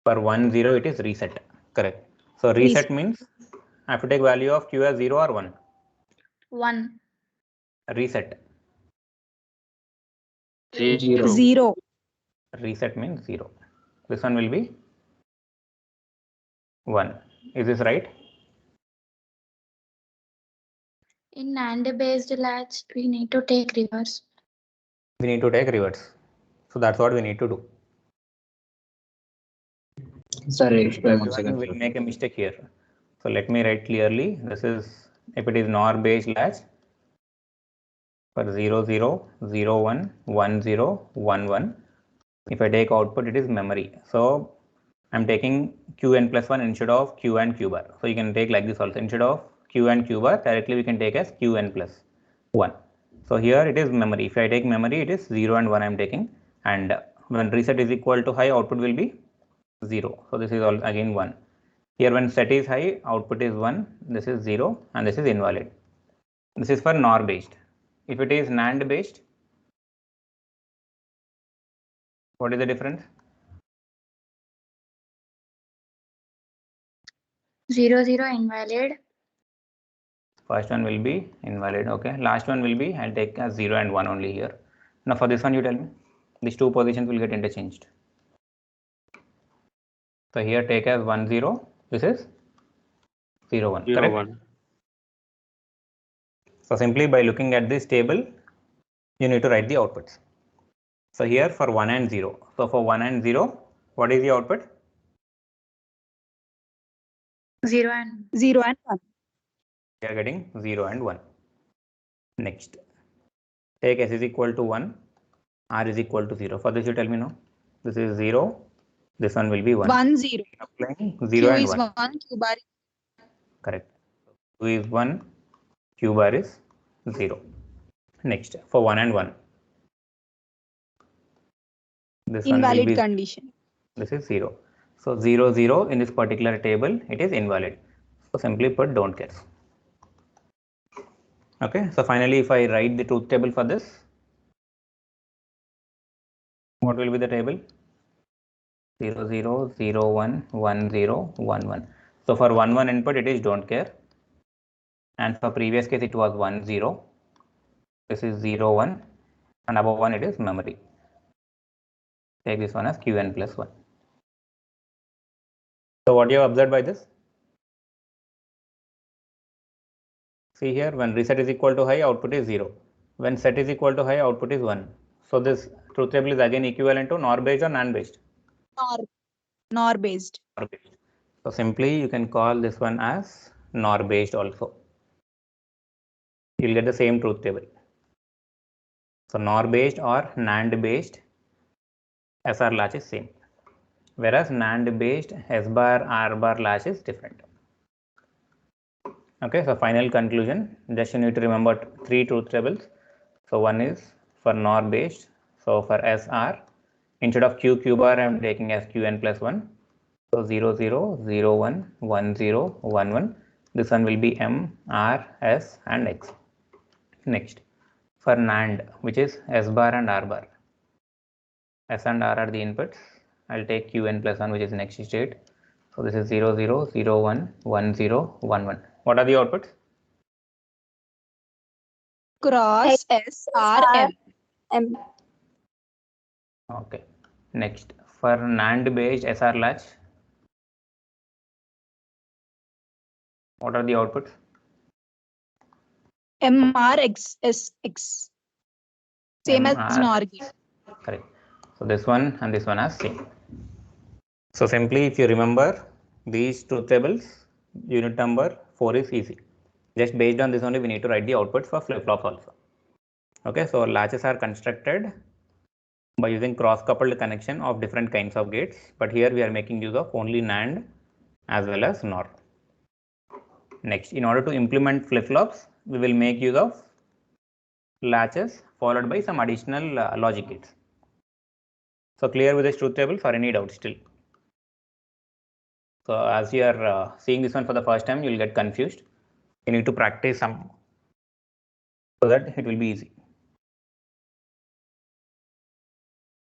For 1, 0, it is reset. Correct. So reset means I have to take value of Q as 0 or 1. 1. Reset. 0. 0. Reset means 0. This one will be 1. Is this right? In NAND based latch, we need to take reverse. We need to take reverse. So that's what we need to do. Sorry, one Everyone second. will make a mistake here. So let me write clearly. This is if it is NOR based latch for 0, 0, 0, 1, 1, 0, 1, 1. If I take output, it is memory. So I'm taking Qn plus 1 instead of Q and Q bar. So you can take like this also. Instead of Q and Q bar, directly we can take as Qn plus 1. So here it is memory. If I take memory, it is 0 and 1 I'm taking. And when reset is equal to high, output will be 0. So this is all again 1. Here when set is high, output is 1. This is 0 and this is invalid. This is for NOR based. If it is NAND based, what is the difference? 0, 0 invalid. First one will be invalid. Okay. Last one will be, I'll take as 0 and 1 only here. Now for this one, you tell me. These two positions will get interchanged. So here take as 1, 0. This is 0, 1. 0, Correct? 1. So simply by looking at this table, you need to write the outputs. So here for 1 and 0. So for 1 and 0, what is the output? 0 and 0 and 1. We are getting 0 and 1. Next, take S is equal to 1, R is equal to 0. For this you tell me no. This is 0. This one will be 1. 1, 0. Applying 0 Q and is 1. 1, Q bar. Correct. Q is 1, Q bar is 0. Next, for 1 and 1. This one will Invalid be, condition. this is 0. So 0, 0 in this particular table, it is invalid. So simply put don't care. Okay, so finally if I write the truth table for this, what will be the table? 0, 0, 0, 1, 1, 0, 1, 1. So for 1, 1 input it is don't care. And for previous case it was 1, 0. This is 0, 1 and above 1 it is memory. Take this one as Qn plus 1. So what you have observed by this? See here, when reset is equal to high, output is 0. When set is equal to high, output is 1. So this truth table is again equivalent to NOR based or NAND based? NOR based. NOR based. So simply you can call this one as NOR based also. You'll get the same truth table. So NOR based or NAND based SR latch is same. Whereas NAND based S bar R bar latch is different. Okay, so final conclusion, just you need to remember 3 truth tables. So one is for NOR based. So for SR, instead of Q bar, I am taking as Qn plus 1. So 0, 0, 0, 1, 1, 0, 1, 1. This one will be M, R, S and X. Next, for NAND, which is S bar and R bar. S and R are the inputs. I'll take Qn plus 1, which is next state. So this is 0, 0, 0, 1, 1, 0, 1, 1. What are the outputs? Cross S R M. Okay. Next, for NAND based SR latch, what are the outputs? M R X S X. Same as MR. NOR gate. Correct. So this one and this one are same. So simply, if you remember these truth tables, unit number 4 is easy. Just based on this only, we need to write the outputs for flip-flops also. Okay, so latches are constructed by using cross-coupled connection of different kinds of gates, but here we are making use of only NAND as well as NOR. Next, in order to implement flip-flops, we will make use of latches followed by some additional logic gates. So clear with this truth tables or any doubt still? So as you are seeing this one for the first time, you will get confused. You need to practice some so that it will be easy.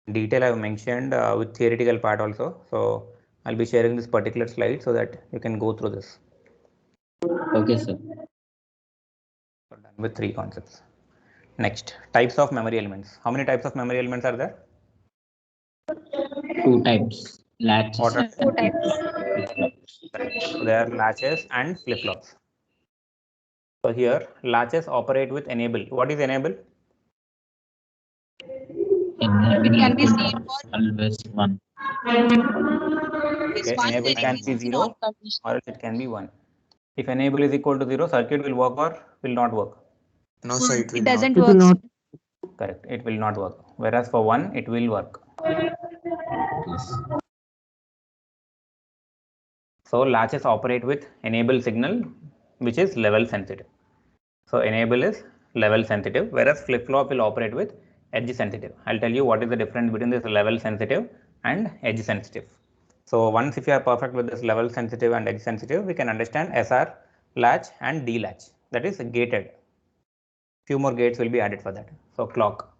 Detail I have mentioned with theoretical part also. So I'll be sharing this particular slide so that you can go through this. Okay, sir. We're done with 3 concepts. Next, types of memory elements. How many types of memory elements are there? 2 types. Latches. What are 2 types. So there are latches and flip-flops. So here latches operate with enable. What is enable? Can be seen Always 1. Okay, enable can be 0 or else it can be 1. If enable is equal to 0, circuit will work or will not work? No, sir, it will It not. doesn't work. not. Correct, it will not work. Whereas for 1, it will work. So latches operate with enable signal, which is level sensitive. So enable is level sensitive, whereas flip-flop will operate with edge sensitive. I'll tell you what is the difference between this level sensitive and edge sensitive. So once if you are perfect with this level sensitive and edge sensitive, we can understand SR latch and D latch, that is gated. Few more gates will be added for that. So clock.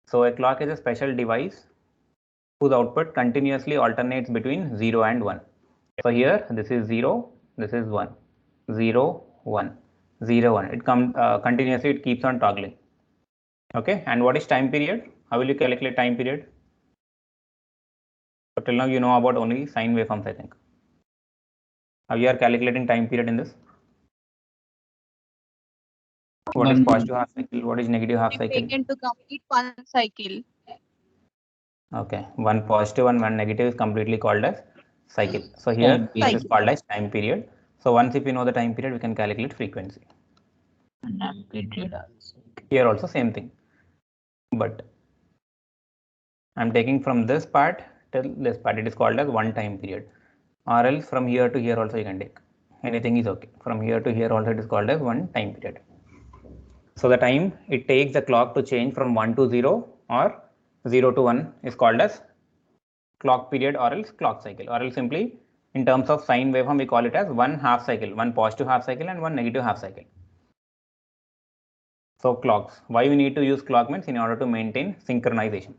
So a clock is a special device whose output continuously alternates between 0 and 1. So here this is 0, this is 1, 0, 1, 0, 1. It comes continuously, it keeps on toggling. Okay, and what is time period? How will you calculate time period? So till now you know about only sine waveforms, I think. How you are calculating time period in this? What is positive half cycle? What is negative half cycle? Taken to complete 1 cycle. Okay, one positive and one negative is completely called as cycle. So here this is called as time period. So once if you know the time period, we can calculate frequency. Here also same thing, but I'm taking from this part till this part. It is called as one time period, or else from here to here also you can take. Anything is okay. From here to here also it is called as one time period. So the time it takes the clock to change from 1 to 0 or 0 to 1 is called as clock period or else clock cycle, or else simply in terms of sine waveform we call it as one half cycle, one positive half cycle and one negative half cycle. So clocks, why we need to use clock means in order to maintain synchronization.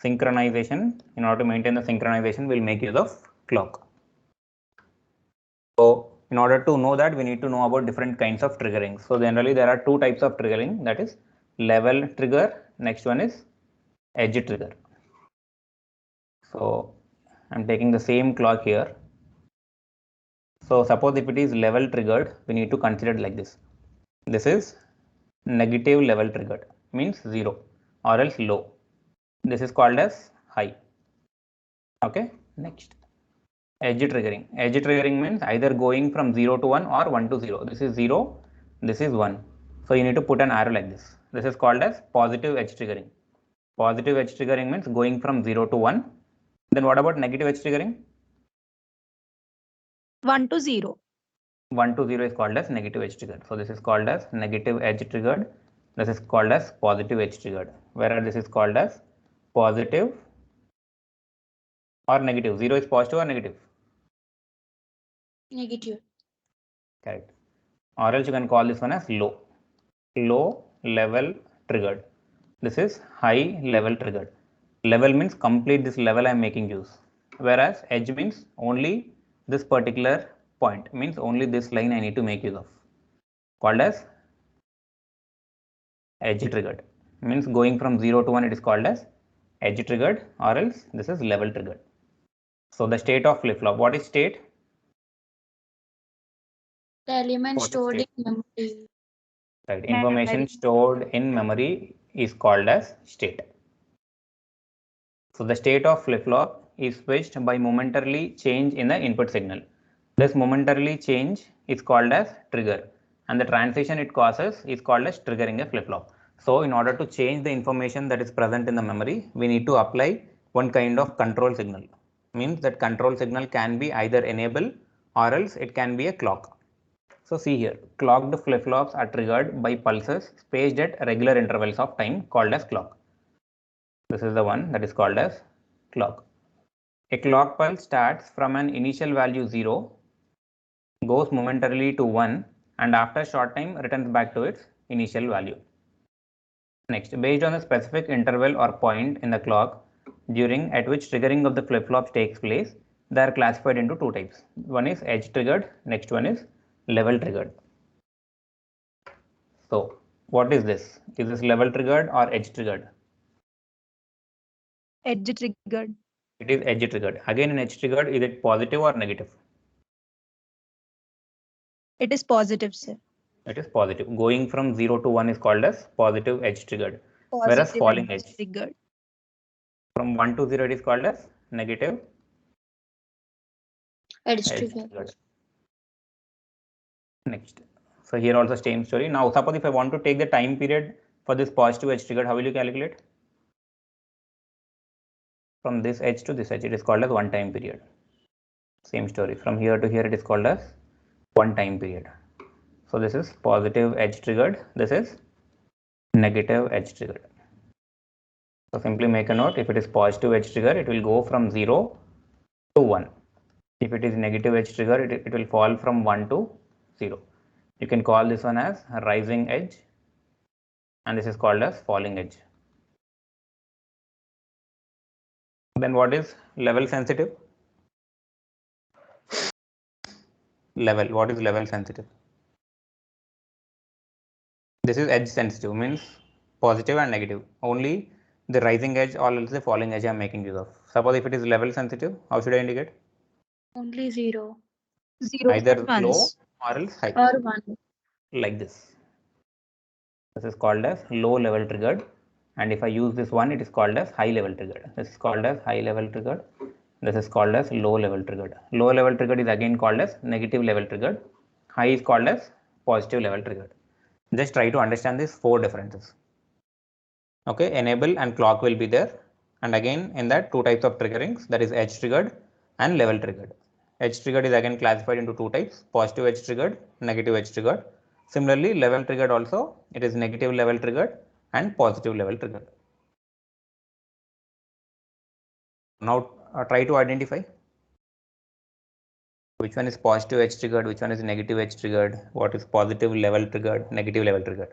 In order to maintain the synchronization, we'll make use of clock. So in order to know that, we need to know about different kinds of triggering. So generally there are 2 types of triggering, that is level trigger. Next one is edge trigger. So I'm taking the same clock here. So suppose if it is level triggered, we need to consider it like this. This is negative level triggered, means 0 or else low. This is called as high. Okay, next. Edge triggering. Edge triggering means either going from 0 to 1 or 1 to 0. This is 0, this is 1. So you need to put an arrow like this. This is called as positive edge triggering. Positive edge triggering means going from 0 to 1. Then what about negative edge triggering? 1 to 0. 1 to 0 is called as negative edge triggered. So this is called as negative edge triggered. This is called as positive edge triggered. Whereas this is called as positive or negative. 0 is positive or negative? Negative. Correct. Or else you can call this one as low. Low level triggered. This is high level triggered. Level means complete this level I am making use. Whereas edge means only this particular point, means only this line I need to make use of. Called as edge triggered. Means going from 0 to 1 it is called as edge triggered, or else this is level triggered. So the state of flip-flop, what is state? The element What is stored in state? memory. Right. Information Memory. stored in memory is called as state. So the state of flip-flop is switched by momentarily change in the input signal. This momentarily change is called as trigger, and the transition it causes is called as triggering a flip-flop. So in order to change the information that is present in the memory, we need to apply one kind of control signal. Means that control signal can be either enable or else it can be a clock. So see here, clocked flip-flops are triggered by pulses spaced at regular intervals of time called as clock. This is the one that is called as clock. A clock pulse starts from an initial value 0, goes momentarily to 1, and after a short time returns back to its initial value. Next, based on a specific interval or point in the clock during at which triggering of the flip-flops takes place, they are classified into two types. One is edge triggered, next one is level triggered. So what is this? Is this level triggered or edge triggered? Edge triggered. It is edge triggered. Again, in edge triggered, is it positive or negative? It is positive, sir. It is positive. Going from 0 to 1 is called as positive edge triggered. Whereas Positive falling edge triggered. from 1 to 0 it is called as negative Edge edge trigger. triggered. Next. So here also same story. Now suppose if I want to take the time period for this positive edge triggered, how will you calculate? From this edge to this edge, it is called as one time period. Same story. From here to here, it is called as one time period. So this is positive edge triggered. This is negative edge triggered. So simply make a note. If it is positive edge trigger, it will go from 0 to 1. If it is negative edge trigger, it will fall from 1 to 0. You can call this one as rising edge, and this is called as falling edge. Then what is level sensitive? Level. What is level sensitive? This is edge sensitive, means positive and negative. Only the rising edge or else the falling edge I am making use of. Suppose if it is level sensitive, how should I indicate? Only 0 Zero Either ones. low or else high. or 1. Like this. This is called as low level triggered. And if I use this one, it is called as high level triggered. This is called as high level triggered. This is called as low level triggered. Low level triggered is again called as negative level triggered. High is called as positive level triggered. Just try to understand these four differences. Okay, enable and clock will be there. And again in that two types of triggerings, that is edge triggered and level triggered. Edge triggered is again classified into two types, positive edge triggered, negative edge triggered. Similarly, level triggered also, it is negative level triggered and positive level triggered. Now try to identify which one is positive edge triggered, which one is negative edge triggered, what is positive level triggered, negative level triggered.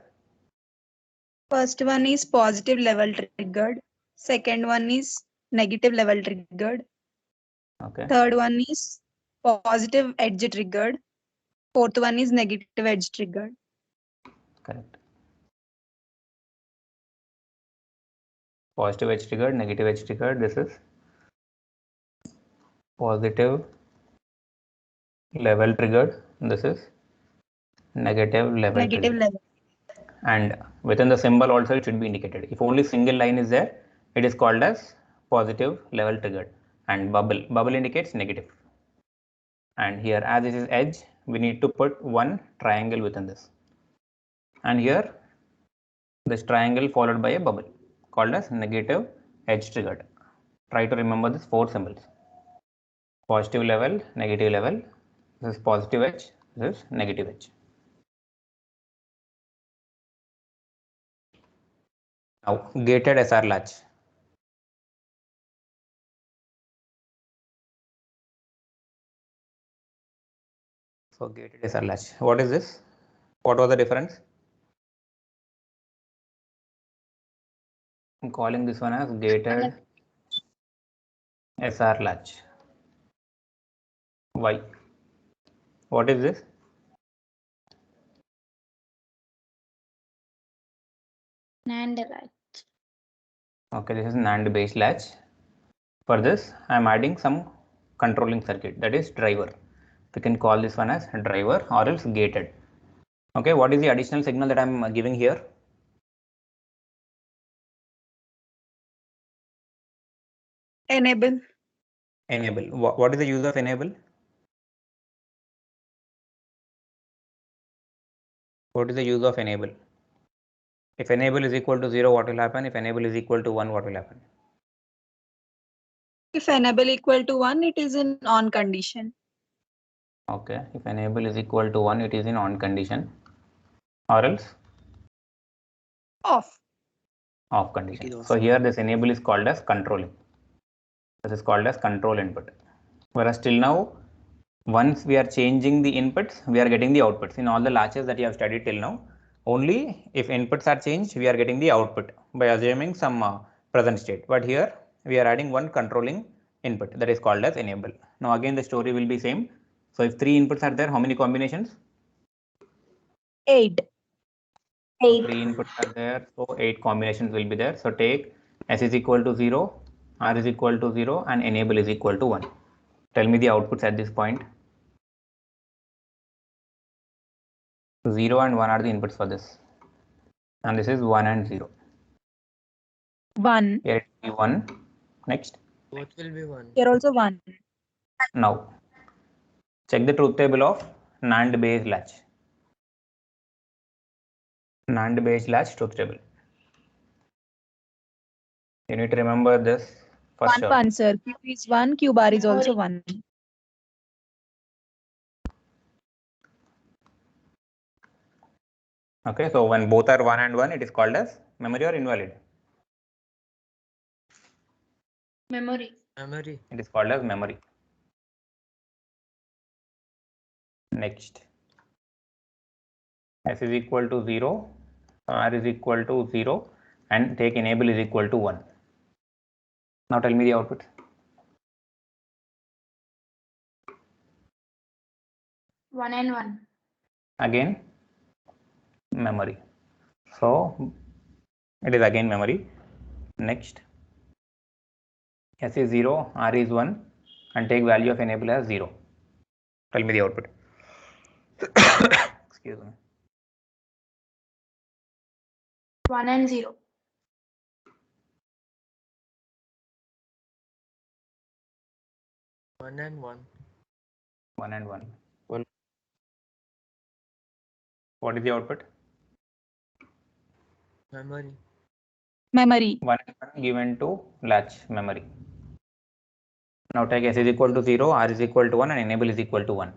First one is positive level triggered. Second one is negative level triggered. Okay. Third one is positive edge triggered. Fourth one is negative edge triggered. Correct. Positive edge triggered, negative edge triggered. This is positive level triggered. This is negative level Negative triggered. level. And within the symbol also it should be indicated. If only single line is there, it is called as positive level triggered. And bubble indicates negative. And here, as this is edge, we need to put one triangle within this. And here, this triangle followed by a bubble called as negative edge triggered. Try to remember these four symbols. Positive level, negative level. This is positive edge. This is negative H. Now gated SR latch. So gated SR latch. What is this? What was the difference? I'm calling this one as gated SR latch. Why? What is this? NAND latch. Okay, this is NAND based latch. For this, I am adding some controlling circuit, that is driver. We can call this one as driver or else gated. Okay, what is the additional signal that I am giving here? Enable. Enable. What is the use of enable? What is the use of enable? If enable is equal to 0, what will happen? If enable is equal to 1, what will happen? If enable equal to 1, it is in on condition. Okay, if enable is equal to 1, it is in on condition, or else Off. off condition. It is off. So here this enable is called as controlling. This is called as control input. Whereas till now, once we are changing the inputs, we are getting the outputs. In all the latches that you have studied till now, only if inputs are changed, we are getting the output by assuming some present state. But here we are adding one controlling input, that is called as enable. Now again the story will be same. So if 3 inputs are there, how many combinations? 8. So 3 inputs are there, so 8 combinations will be there. So take S is equal to 0, R is equal to 0 and enable is equal to 1. Tell me the outputs at this point. 0 and 1 are the inputs for this. And this is 1 and 0. 1. Here it will be 1. Next. Both will be 1. Here also 1. Now, check the truth table of NAND based latch. NAND based latch truth table. You need to remember this for 1, sure. 1, sir. Q is 1, Q bar is also 1. Okay, so when both are 1 and 1, it is called as memory or invalid? Memory. Memory. It is called as memory. Next. S is equal to 0, R is equal to 0 and take enable is equal to 1. Now tell me the output. One and one. Again memory. So it is again memory. Next. S is 0, R is 1 and take value of enable as 0. Tell me the output. Excuse me. 1 and 0. One and one. 1 and 1. 1. What is the output? Memory. Memory. 1 and 1 given to latch memory. Now take S is equal to 0, R is equal to 1 and enable is equal to 1.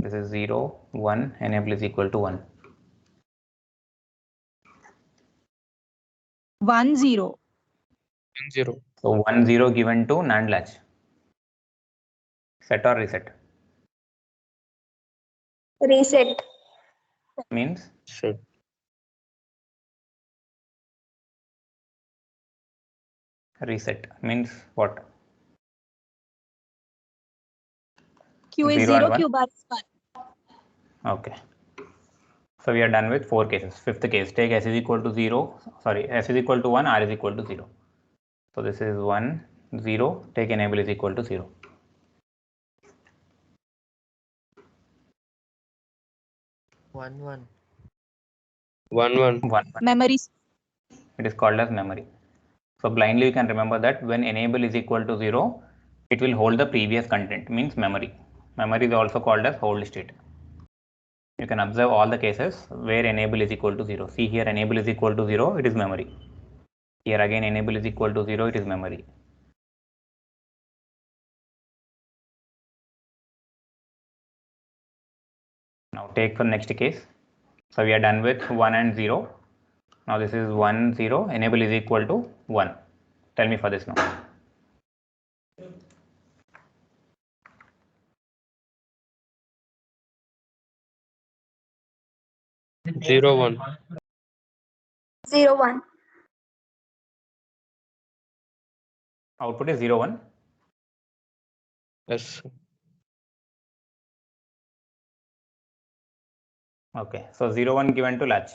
This is 0, 1, enable is equal to 1. 1, 0. 0. So 1, 0 given to NAND latch. Set or reset? Reset. Means Set. reset. Means what? Q is 0 and 0, 1? Q bar is 1. Okay. So we are done with 4 cases. Fifth case, take S is equal to 0, sorry, S is equal to 1, R is equal to 0. So this is 1, 0, take enable is equal to 0. One. 1. 1. Memory. It is called as memory. So blindly you can remember that when enable is equal to 0, it will hold the previous content, means memory. Memory is also called as hold state. You can observe all the cases where enable is equal to 0. See here enable is equal to 0, it is memory. Here again enable is equal to 0, it is memory. Now take for next case. So we are done with 1 and 0. Now this is 1, 0. Enable is equal to 1. Tell me for this now. 0, 1. 0, 1. Output is 0, 1. Yes. Okay, so 0, 1 given to latch.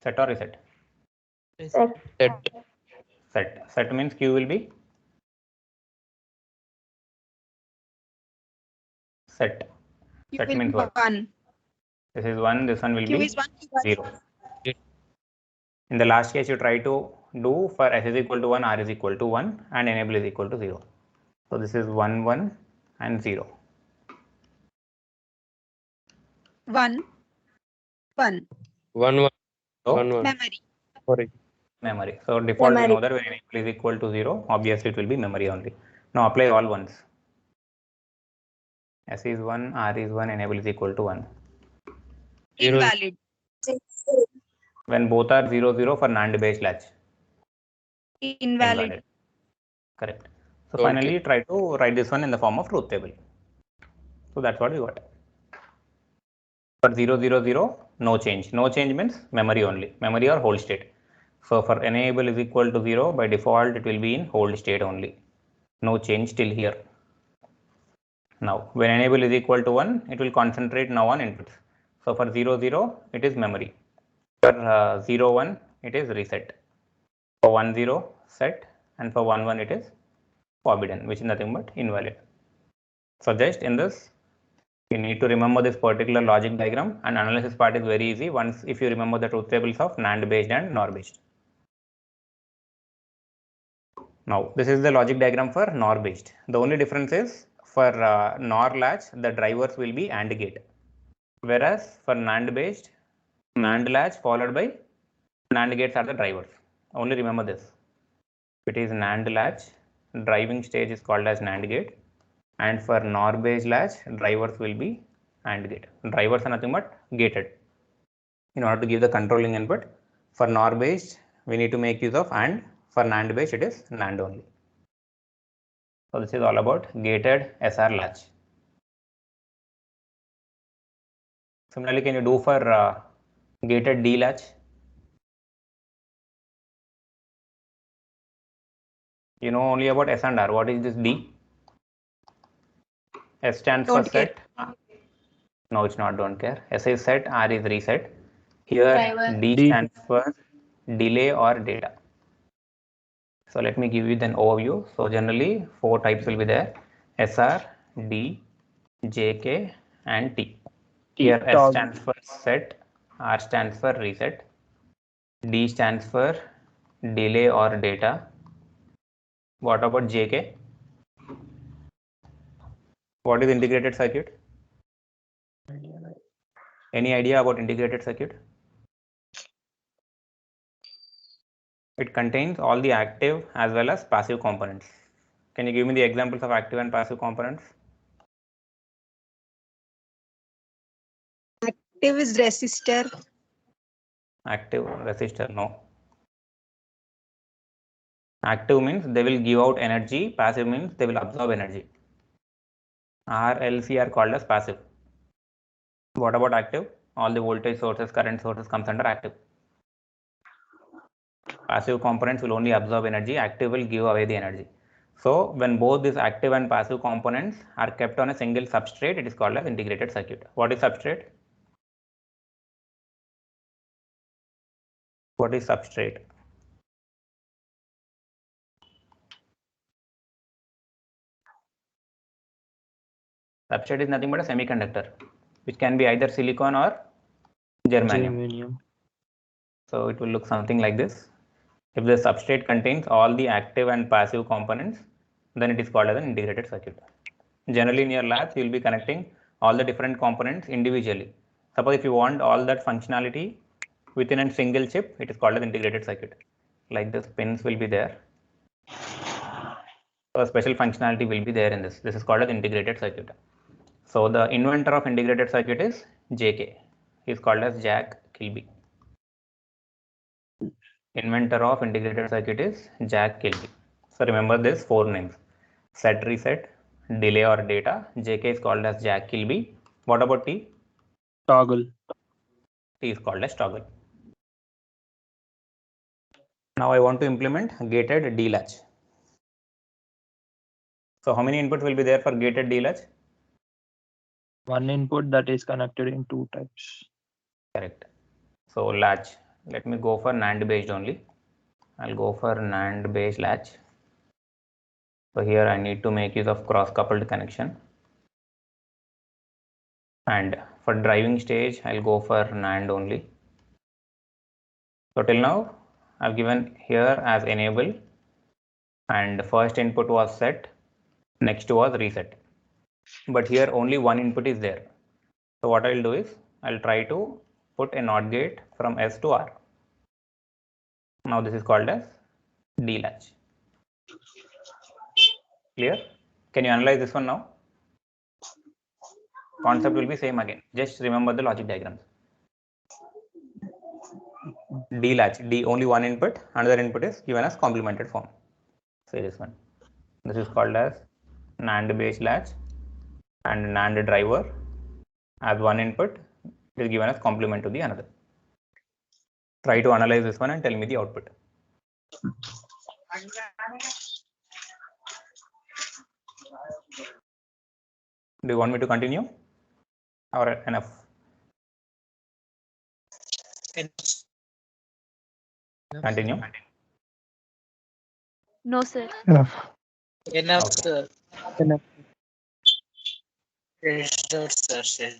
Set or reset? Set. Set. Set. Set means Q will be set. Q Set will means be what? 1. This is 1, this one will Q be is 1. Q is 0. In the last case, you try to do for S is equal to 1, R is equal to 1, and enable is equal to 0. So this is 1, 1, and 0. 1. 1. 1, 1. So 1, 1. Memory. Sorry. memory. So default we Memory. know that when enable is equal to 0, obviously it will be memory only. Now apply all ones. S is 1, R is 1, enable is equal to 1. 0. Invalid. When both are 0, 0 for NAND based latch. Invalid. Correct. So Okay. finally try to write this one in the form of truth table. So that's what we got. For 0, 0, 0, no change. No change means memory only. Memory or hold state. So for enable is equal to 0, by default it will be in hold state only. No change till here. Now when enable is equal to 1, it will concentrate now on inputs. So for 0, 0, it is memory. For 0, 1, it is reset. For 1, 0, set, and for 1, 1, it is forbidden, which is nothing but invalid. So just in this, you need to remember this particular logic diagram, and analysis part is very easy once if you remember the truth tables of NAND based and NOR based. Now this is the logic diagram for NOR based. The only difference is for NOR latch, the drivers will be AND gate, whereas for NAND based, NAND latch followed by NAND gates are the drivers. Only remember this. If it is NAND latch, driving stage is called as NAND gate, and for NOR based latch, drivers will be AND gate. Drivers are nothing but gated. In order to give the controlling input, for NOR based, we need to make use of AND. For NAND based, it is NAND only. So this is all about gated SR latch. Similarly, can you do for gated D latch? You know only about S and R. What is this D? S stands for Don't care. set. No, it's not don't care. S is set, R is reset. Here Driver. D stands for delay or data. So let me give you an overview. So generally 4 types will be there: SR, D, JK, and T. Here S Toggle. stands for set, R stands for reset, D stands for delay or data. What about JK? What is integrated circuit? Any idea about integrated circuit? It contains all the active as well as passive components. Can you give me the examples of active and passive components? Active is resistor. Active resistor, no. Active means they will give out energy, passive means they will absorb energy. RLC are called as passive. What about active? All the voltage sources, current sources comes under active. Passive components will only absorb energy, active will give away the energy. So when both these active and passive components are kept on a single substrate, it is called as integrated circuit. What is substrate? What is substrate? Substrate is nothing but a semiconductor, which can be either silicon or germanium. So it will look something like this. If the substrate contains all the active and passive components, then it is called as an integrated circuit. Generally in your labs, you will be connecting all the different components individually. Suppose if you want all that functionality within a single chip, it is called as integrated circuit. Like this, pins will be there. So a special functionality will be there in this. This is called as integrated circuit. So the inventor of integrated circuit is JK. He is called as Jack Kilby. Inventor of integrated circuit is Jack Kilby. So remember this 4 names: set, reset, delay or data. JK is called as Jack Kilby. What about T? Toggle. T is called as toggle. Now I want to implement gated D latch. So how many inputs will be there for gated D latch? One input that is connected in 2 types. Correct. So latch, let me go for NAND based only. I'll go for NAND based latch. So here I need to make use of cross coupled connection. And for driving stage, I'll go for NAND only. So till now, I've given here as enable, and first input was set, next was reset. But here only one input is there. So what I'll do is, I'll try to put a NOT gate from S to R. Now this is called as D latch. Clear? Can you analyze this one now? Concept will be same again. Just remember the logic diagrams. D latch, D only one input, another input is given as complemented form. Say this one. This is called as NAND based latch, and NAND driver as one input, it is given as complement to the another. Try to analyze this one and tell me the output. Do you want me to continue or enough? Continue. No, sir. Enough. Enough, Okay. sir. Enough. Yes, sir.